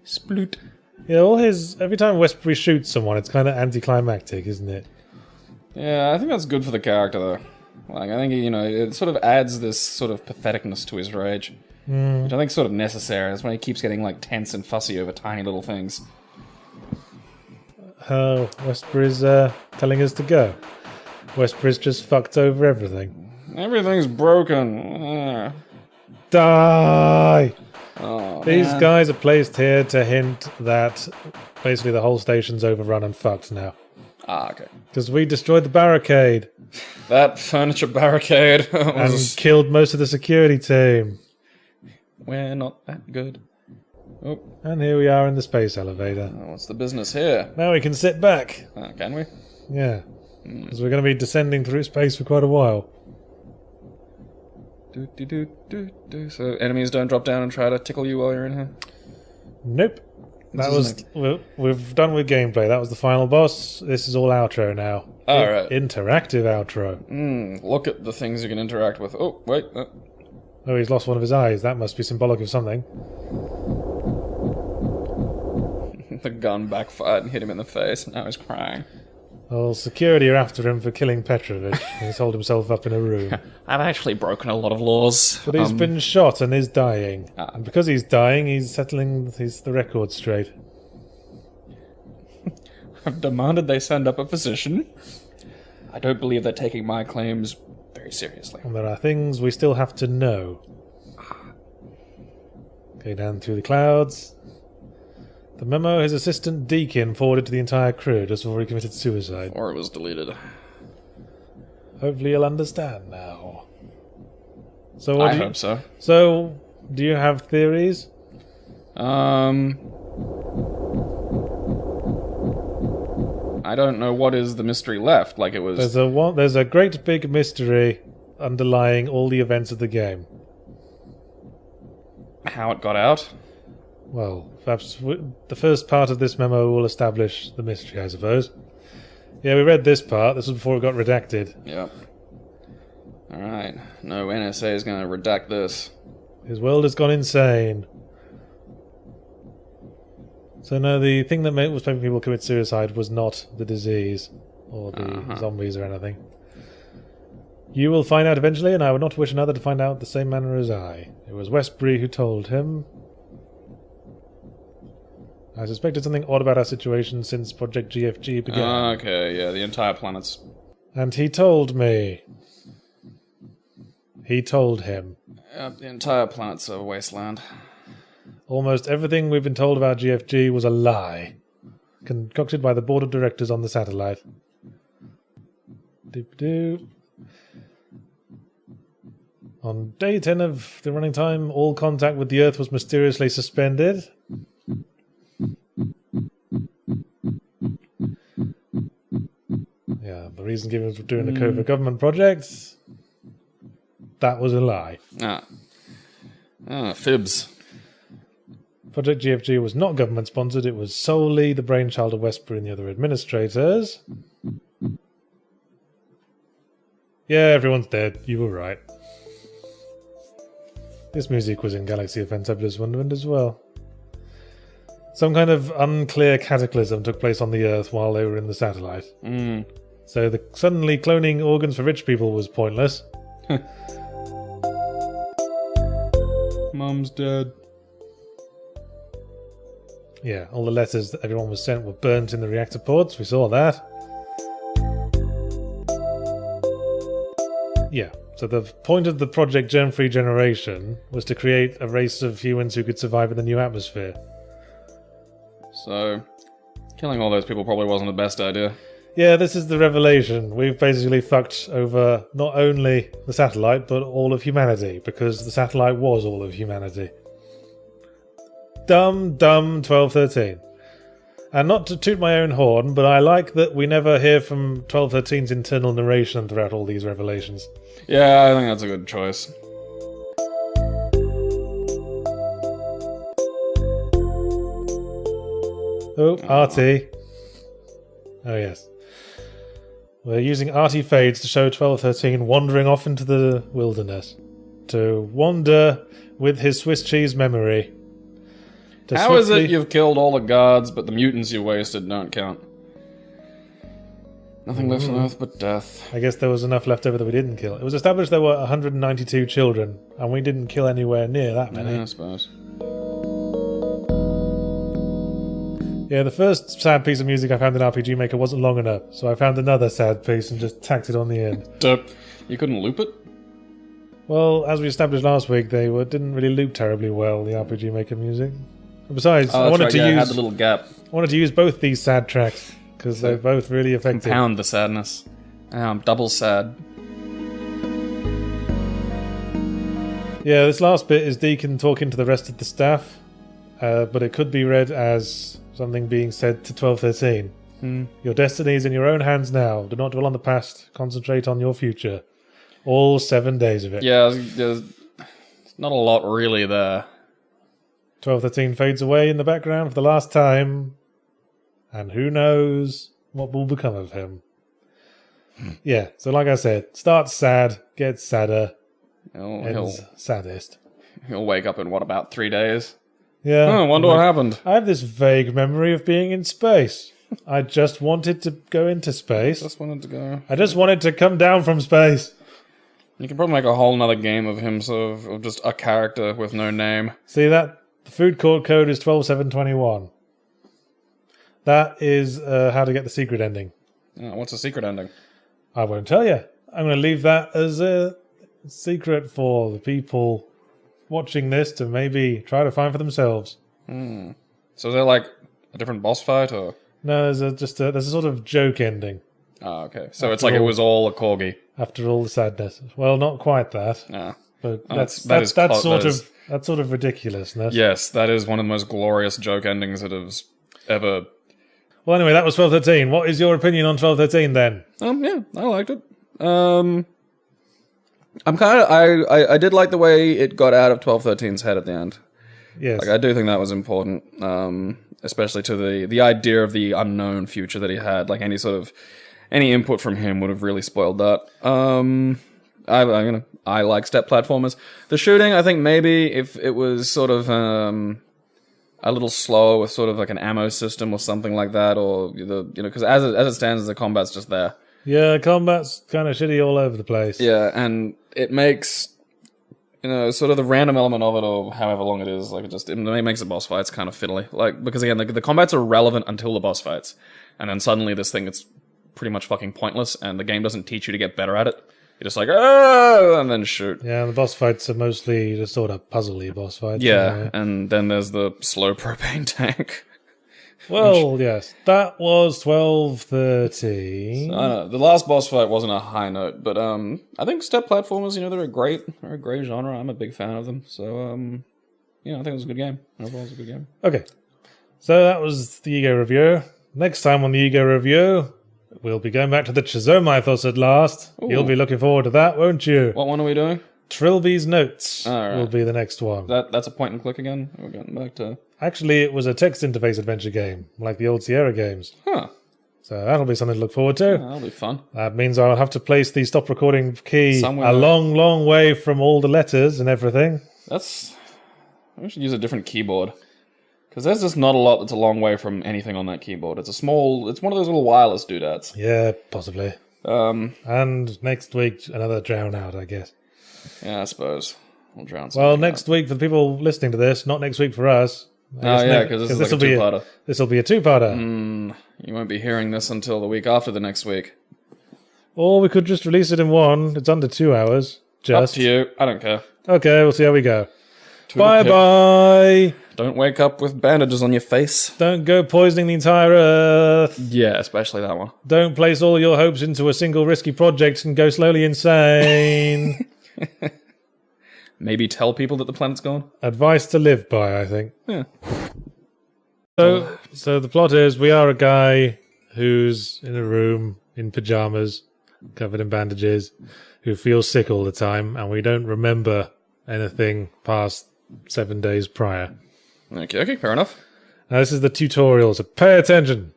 Sploot. Yeah, every time Westbury shoots someone, it's kind of anticlimactic, isn't it? Yeah, I think that's good for the character, though. Like, I think, you know, it sort of adds this sort of patheticness to his rage. Which I think is sort of necessary. That's when he keeps getting, like, tense and fussy over tiny little things. Oh, Westbury's telling us to go. Westbury's just fucked over everything. Everything's broken. Die! Oh, These man. guys are placed here to hint that basically the whole station's overrun and fucked now. Ah, okay. Because we destroyed the barricade That furniture barricade and was... killed most of the security team. We're not that good. Oh, And here we are in the space elevator. what's the business here? Now we can sit back. Can we? Yeah. Because we're going to be descending through space for quite a while. So enemies don't drop down and try to tickle you while you're in here? Nope. We've done with gameplay. That was the final boss. This is all outro now. All right. Interactive outro. Look at the things you can interact with. Oh, wait. Oh, he's lost one of his eyes. That must be symbolic of something. The gun backfired and hit him in the face. Now he's crying. Well, security are after him for killing Petrovich. He's holed himself up in a room. I've actually broken a lot of laws. But he's been shot and is dying. And because he's dying, he's settling the record straight. I've demanded they send up a physician. I don't believe they're taking my claims very seriously. And there are things we still have to know. Go down through the clouds. The memo his assistant Deacon forwarded to the entire crew just before he committed suicide. Or it was deleted. Hopefully you'll understand now. So I hope so. So, do you have theories? I don't know what is the mystery left. Like it was. There's a great big mystery underlying all the events of the game. How it got out? Well, perhaps the first part of this memo will establish the mystery, I suppose. Yeah, we read this part. This was before it got redacted. Yep. Alright. No NSA is going to redact this. His world has gone insane. So no, the thing that was making people commit suicide was not the disease or the zombies or anything. You will find out eventually, and I would not wish another to find out the same manner as I. It was Westbury who told him. I suspected something odd about our situation since Project GFG began. Okay, yeah, the entire planet's... And he told me. He told him. The entire planet's a wasteland. Almost everything we've been told about GFG was a lie. Concocted by the board of directors on the satellite. Doop-doop. On day 10 of the running time, all contact with the Earth was mysteriously suspended. Yeah, the reason given for doing a covert government project, that was a lie. Fibs. Project GFG was not government sponsored, it was solely the brainchild of Westbury and the other administrators. Yeah, everyone's dead, you were right. This music was in Galaxy of Fantabulous Wonderland as well. Some kind of unclear cataclysm took place on the Earth while they were in the satellite. So the suddenly cloning organs for rich people was pointless. Mum's dead. Yeah, all the letters that everyone was sent were burnt in the reactor ports. We saw that. Yeah, so the point of the Project Germ-Free Generation was to create a race of humans who could survive in the new atmosphere. So, killing all those people probably wasn't the best idea. Yeah, this is the revelation. We've basically fucked over not only the satellite, but all of humanity, because the satellite was all of humanity. Dumb 1213. And not to toot my own horn, but I like that we never hear from 1213's internal narration throughout all these revelations. Yeah, I think that's a good choice. Oh, RT. Oh, yes. We're using RT fades to show 1213 wandering off into the wilderness. To wander with his Swiss cheese memory. How is it you've killed all the guards, but the mutants you wasted don't count? Nothing left on Earth but death. I guess there was enough left over that we didn't kill. It was established there were 192 children, and we didn't kill anywhere near that many. Yeah, I suppose. Yeah, the first sad piece of music I found in RPG Maker wasn't long enough, so I found another sad piece and just tacked it on the end. You couldn't loop it? Well, as we established last week, they didn't really loop terribly well, the RPG Maker music. Besides, I wanted to use... had the little gap. I wanted to use both these sad tracks, because they're both really effective. Compound the sadness. I'm double sad. Yeah, this last bit is Deacon talking to the rest of the staff, but it could be read as something being said to 1213. Your destiny is in your own hands now. Do not dwell on the past. Concentrate on your future. All 7 days of it. Yeah, there's not a lot really there. 1213 fades away in the background for the last time, and who knows what will become of him. Yeah, so like I said, starts sad, gets sadder, ends saddest. He'll wake up in, what, about 3 days? Yeah. Oh, I wonder what happened. I have this vague memory of being in space. I just wanted to go into space. Just wanted to go. I just wanted to come down from space. You can probably make a whole nother game of him, sort of just a character with no name. See that? The food court code is 12721. That is how to get the secret ending. What's the secret ending? I won't tell you. I'm going to leave that as a secret for the people watching this to maybe try to find for themselves. So is there like a different boss fight, or? No, there's a sort of joke ending. Oh, okay. So it's like it was all a corgi. After all the sadness. Well, not quite that. Yeah. But that sort of ridiculousness. Yes, that is one of the most glorious joke endings that has ever. Well, anyway, that was 1213. What is your opinion on 1213 then? Yeah, I liked it. I did like the way it got out of 1213's head at the end. Yes. Like, I do think that was important, especially to the idea of the unknown future that he had. Like, any input from him would have really spoiled that. I like step platformers. The shooting, I think maybe if it was sort of a little slower with sort of like an ammo system or something like that, or because as it stands, the combat's just there. Yeah, combat's kind of shitty all over the place. Yeah, and it makes sort of the random element of it, or however long it is, like it makes the boss fights kind of fiddly. Like, because again, the combats are relevant until the boss fights, and then suddenly this thing it's pretty much fucking pointless, and the game doesn't teach you to get better at it. You're just like, oh, and then shoot. Yeah, the boss fights are mostly just sort of puzzly boss fights. Yeah, and then there's the slow propane tank. Well, yes, that was 1213. I don't know. The last boss fight wasn't a high note, but I think step platformers, they're a great genre. I'm a big fan of them, so I think it was a good game. Overall, it was a good game. Okay, so that was the Ego review. Next time on the Ego review, we'll be going back to the Chzo Mythos at last. Ooh. You'll be looking forward to that, won't you? What one are we doing? Trilby's Notes right. will be the next one. That's a point and click again? We're getting back to... Actually, it was a text interface adventure game, like the old Sierra games. Huh. So that'll be something to look forward to. Yeah, that'll be fun. That means I'll have to place the stop recording key somewhere a long, long way from all the letters and everything. We should use a different keyboard. Because there's just not a lot that's a long way from anything on that keyboard. It's one of those little wireless doodads. Yeah, possibly. And next week, another drown out, I guess. Yeah, I suppose. We'll drown something Well, next week for the people listening to this, not next week for us. Because this is like a two-parter. This will be a two-parter. You won't be hearing this until the week after the next week. Or we could just release it in one. It's under 2 hours. Just. Up to you. I don't care. Okay, we'll see how we go. Bye-bye. Don't wake up with bandages on your face. Don't go poisoning the entire Earth. Yeah, especially that one. Don't place all your hopes into a single risky project and go slowly insane. Maybe tell people that the planet's gone. Advice to live by, I think. Yeah. So the plot is we are a guy who's in a room in pajamas, covered in bandages, who feels sick all the time, and we don't remember anything past 7 days prior. Okay, fair enough. Now this is the tutorial, so pay attention.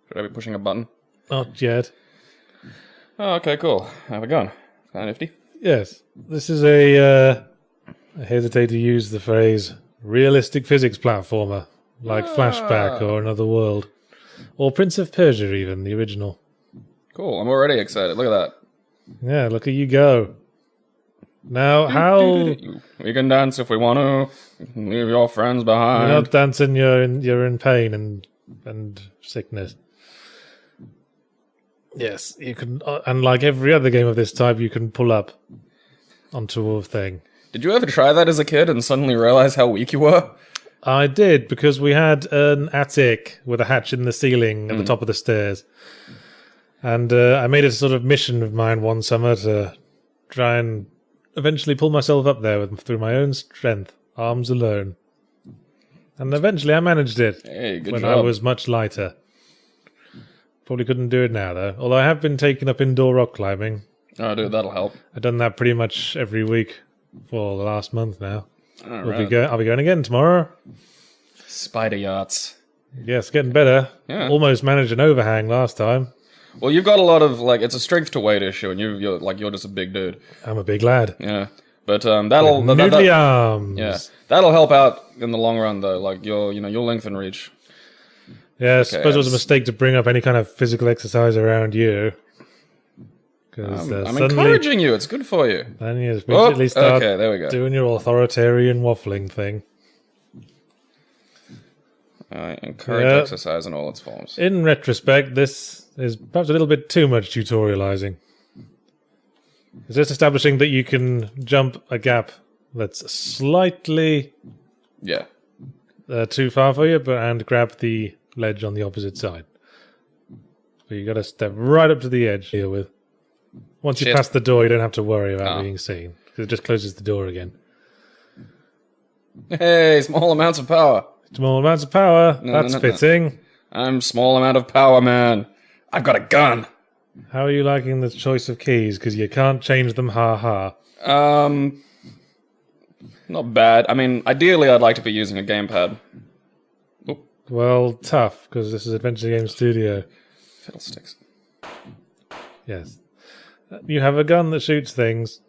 Should I be pushing a button? Not yet. Oh, okay, cool. Have a gun. Kind of nifty. Yes. This is I hesitate to use the phrase realistic physics platformer, like Flashback or Another World. Or Prince of Persia even, the original. Cool, I'm already excited. Look at that. Yeah, look at you go. Now, how... We can dance if we want to. Leave your friends behind. You're not dancing, you're in pain and sickness. Yes, you can, and like every other game of this type, you can pull up onto a thing. Did you ever try that as a kid and suddenly realize how weak you were? I did, because we had an attic with a hatch in the ceiling at the top of the stairs. And I made it a sort of mission of mine one summer to try and eventually pull myself up there through my own strength, arms alone. And eventually I managed it. Hey, good when job. I was much lighter. Probably couldn't do it now, though. Although I have been taking up indoor rock climbing. Oh, dude, that'll help. I've done that pretty much every week for the last month now. I'll be going again tomorrow. Spider yachts. Yes, getting better. Yeah. Almost managed an overhang last time. Well, you've got a lot of it's a strength to weight issue, and you're just a big dude. I'm a big lad. Yeah, but that'll noodly arms. Yeah, that'll help out in the long run, though. Like your length and reach. Yeah, I suppose it was a mistake to bring up any kind of physical exercise around you. I'm encouraging you. It's good for you. Then you immediately start there we go. doing your authoritarian waffling thing. I encourage exercise in all its forms. In retrospect, this is perhaps a little bit too much tutorializing. It's just establishing that you can jump a gap that's slightly too far for you, and grab the ledge on the opposite side. But you got to step right up to the edge here with. Once you pass the door, you don't have to worry about being seen. It just closes the door again. Hey, small amounts of power. Small amounts of power. That's fitting. I'm small amount of power, man. I've got a gun. How are you liking the choice of keys? Because you can't change them, ha. Not bad. I mean, ideally, I'd like to be using a gamepad. Oop. Well, tough, because this is Adventure Game Studio. Fiddlesticks. Yes. You have a gun that shoots things.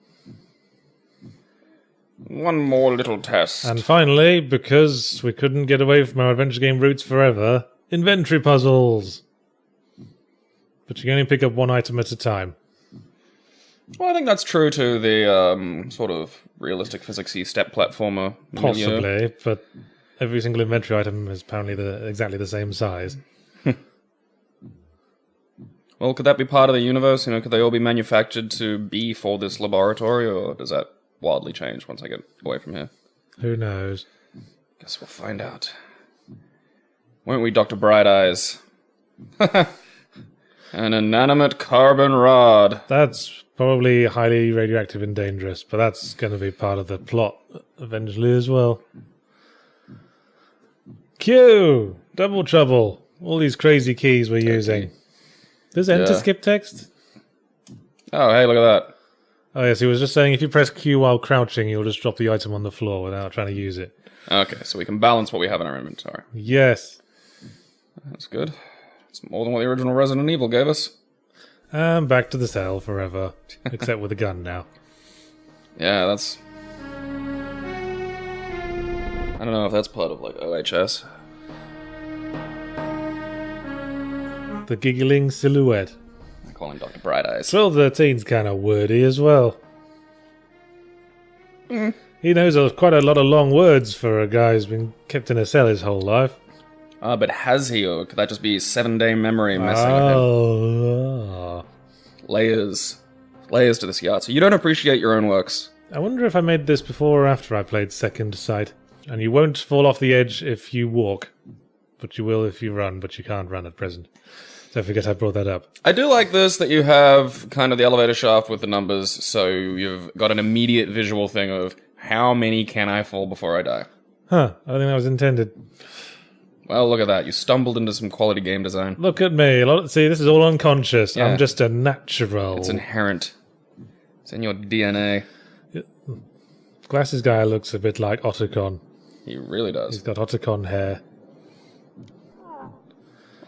One more little test. And finally, because we couldn't get away from our adventure game roots forever, inventory puzzles. But you can only pick up one item at a time. Well, I think that's true to the sort of realistic physics-y step platformer. Possibly, but every single inventory item is apparently exactly the same size. Well, could that be part of the universe? Could they all be manufactured to be for this laboratory, or does that wildly change once I get away from here? Who knows? Guess we'll find out. Won't we, Dr. Bright Eyes? An inanimate carbon rod. That's probably highly radioactive and dangerous, but that's going to be part of the plot eventually as well. Q! Double trouble. All these crazy keys we're using. Does enter skip text? Oh, hey, look at that. Oh, yes, he was just saying if you press Q while crouching, you'll just drop the item on the floor without trying to use it. Okay, so we can balance what we have in our inventory. Yes. That's good. It's more than what the original Resident Evil gave us. And back to the cell forever. Except with a gun now. Yeah, that's... I don't know if that's part of, OHS. The giggling silhouette. I call him Dr. Bright Eyes. 1213's kind of wordy as well. He knows quite a lot of long words for a guy who's been kept in a cell his whole life. But has he, or could that just be 7-day memory messing with him? Layers. Layers to this yacht. So you don't appreciate your own works. I wonder if I made this before or after I played Second Sight. And you won't fall off the edge if you walk. But you will if you run, but you can't run at present. So I forget I brought that up. I do like this, that you have kind of the elevator shaft with the numbers, so you've got an immediate visual thing of how many can I fall before I die. Huh, I don't think that was intended. Well, look at that. You stumbled into some quality game design. Look at me. See, this is all unconscious. Yeah. I'm just a natural. It's inherent. It's in your DNA. Glasses guy looks a bit like Otacon. He really does. He's got Otacon hair.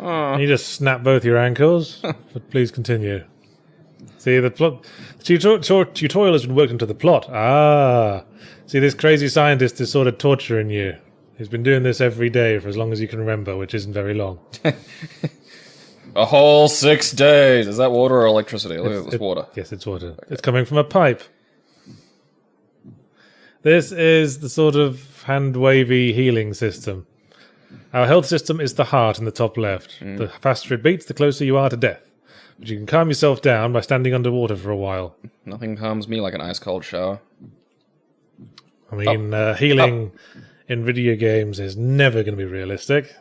You just snap both your ankles, but please continue. See, the plot. The tutorial has been worked into the plot. See, this crazy scientist is sort of torturing you. He's been doing this every day for as long as you can remember, which isn't very long. A whole 6 days. Is that water or electricity? Look at this water. Yes, it's water. Okay. It's coming from a pipe. This is the sort of hand-wavy healing system. Our health system is the heart in the top left. The faster it beats, the closer you are to death. But you can calm yourself down by standing underwater for a while. Nothing calms me like an ice-cold shower. I mean, healing in video games is never going to be realistic.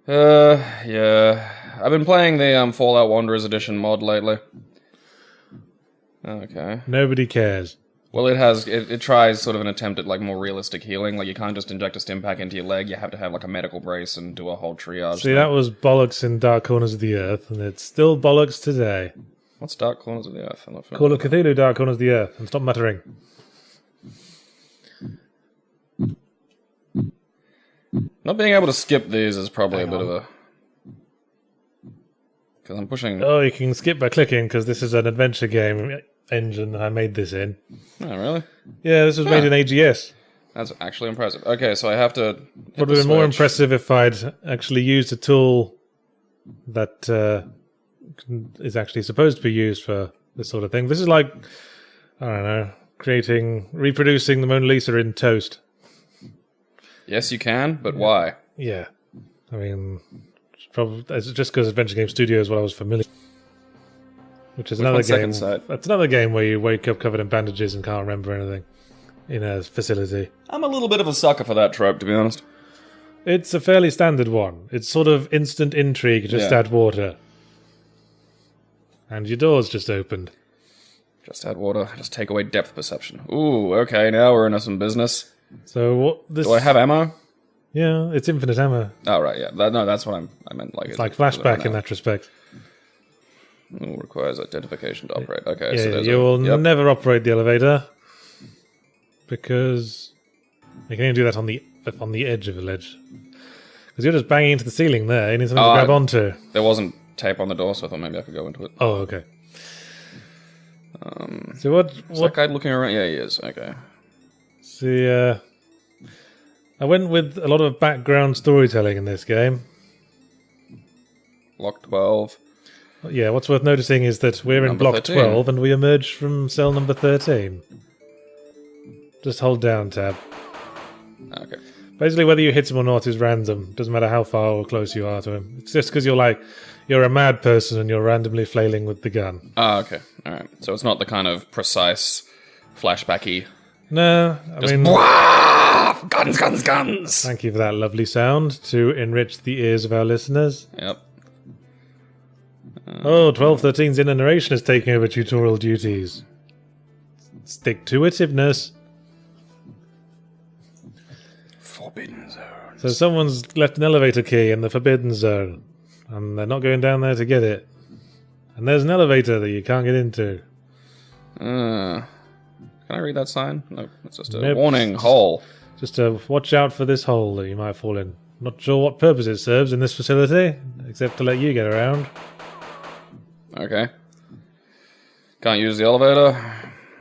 Yeah. I've been playing the Fallout Wanderers Edition mod lately. Okay. Nobody cares. Well, it tries sort of an attempt at more realistic healing. You can't just inject a stim pack into your leg. You have to have a medical brace and do a whole triage. See, that was bollocks in Dark Corners of the Earth, and it's still bollocks today. What's Dark Corners of the Earth? Call of Cthulhu, Dark Corners of the Earth, and stop muttering. Not being able to skip these is probably a bit of a... Because I'm pushing... Oh, you can skip by clicking, because this is an adventure game engine I made this in. Oh, really? Yeah, this was made in AGS. That's actually impressive. Okay, so I have to... Would have been more impressive if I'd actually used a tool that is actually supposed to be used for this sort of thing. This is like, I don't know, reproducing the Mona Lisa in toast. Yes, you can, but why? Yeah. I mean, it's just because Adventure Game Studio is what I was familiar with. Which is another game. That's another game where you wake up covered in bandages and can't remember anything in a facility. I'm a little bit of a sucker for that trope, to be honest. It's a fairly standard one. It's sort of instant intrigue, just add water. And your door's just opened. Just add water, just take away depth perception. Ooh, okay, now we're into some business. So what this... Do I have ammo? Yeah, it's infinite ammo. Oh, right, yeah. No, that's what I meant. Like, it's like flashback in that respect. Ooh, requires identification to operate. Okay, yeah, so you will never operate the elevator. Because you can only do that on the edge of a ledge. Because you're just banging into the ceiling there. You need something to grab onto. There wasn't tape on the door, so I thought maybe I could go into it. Oh, okay. So what? Is that guy looking around? Yeah, he is. Okay. See, I went with a lot of background storytelling in this game. Block 12. Yeah, what's worth noticing is that we're in block 13. 12 and we emerge from cell number 13. Just hold down tab. Okay. Basically, whether you hit him or not is random. Doesn't matter how far or close you are to him. It's just because you're a mad person and you're randomly flailing with the gun. Ah, okay. Alright. So it's not the kind of precise, flashbacky... No, I mean... Bwaaah! Guns, guns, guns! Thank you for that lovely sound to enrich the ears of our listeners. Yep. 1213's inner narration is taking over tutorial duties. Stick-to-itiveness. Forbidden zone. So someone's left an elevator key in the forbidden zone, and they're not going down there to get it. And there's an elevator that you can't get into. Can I read that sign? No, it's just a warning hole. Just to watch out for this hole that you might fall in. Not sure what purpose it serves in this facility, except to let you get around. Okay. Can't use the elevator.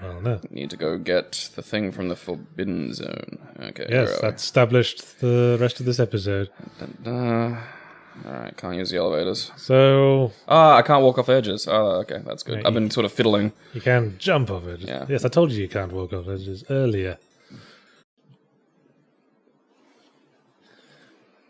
Well, no. Need to go get the thing from the forbidden zone. Okay. Yes, that's established the rest of this episode. Alright, can't use the elevators. So... I can't walk off edges. Oh, okay, that's good. I've been sort of fiddling. You can jump off edges. Yeah. Yes, I told you can't walk off edges earlier.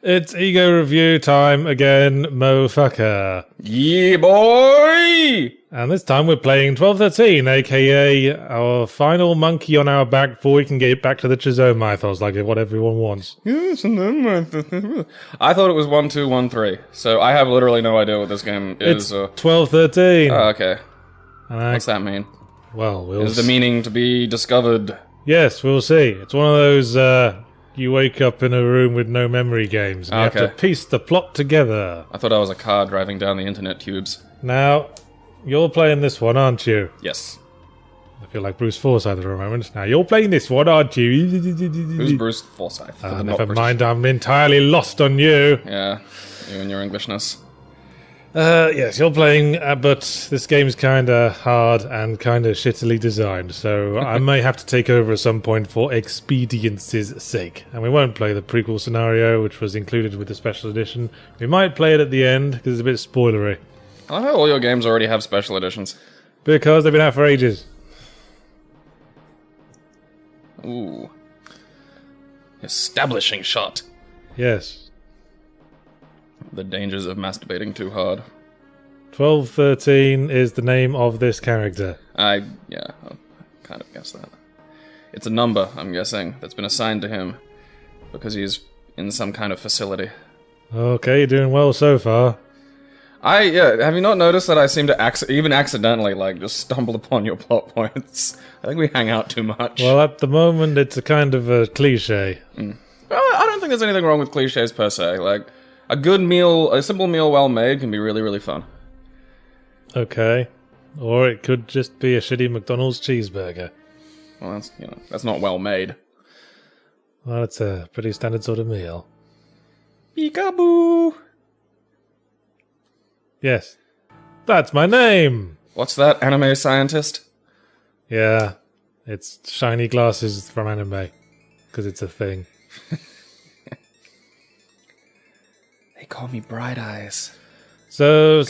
It's ego review time again, mofucker. Yeah, boy! And this time we're playing 1213, aka our final monkey on our back before we can get back to the Chzo Mythos, like what everyone wants. Yes, and then I thought it was 1213, so I have literally no idea what this game is. It's 1213. Okay. What's that mean? Well, Is the meaning to be discovered? Yes, we'll see. It's one of those, you wake up in a room with no memory games, and you have to piece the plot together. I thought I was a car driving down the internet tubes. Now, you're playing this one, aren't you? Yes. I feel like Bruce Forsyth for a moment. Now, you're playing this one, aren't you? Who's Bruce Forsyth? Never mind, I'm entirely lost on you. Yeah, you and your Englishness. Yes, you're playing, but this game's kinda hard and kinda shittily designed, so I may have to take over at some point for expedience's sake. And we won't play the prequel scenario, which was included with the special edition. We might play it at the end, because it's a bit spoilery. I love how all your games already have special editions. Because they've been out for ages. Ooh. Establishing shot. Yes. The dangers of masturbating too hard. 1213 is the name of this character. I kind of guessed that. It's a number, I'm guessing, that's been assigned to him because he's in some kind of facility. Okay, you're doing well so far. Have you not noticed that I seem to even accidentally, just stumble upon your plot points? I think we hang out too much. Well, at the moment, it's a kind of a cliche. Well, I don't think there's anything wrong with cliches per se. A good meal, a simple meal well made can be really, really fun. Okay. Or it could just be a shitty McDonald's cheeseburger. Well, that's not well made. Well, it's a pretty standard sort of meal. Peekaboo! Yes. That's my name! What's that, anime scientist? Yeah. It's shiny glasses from anime. Because it's a thing. They call me Bright Eyes. So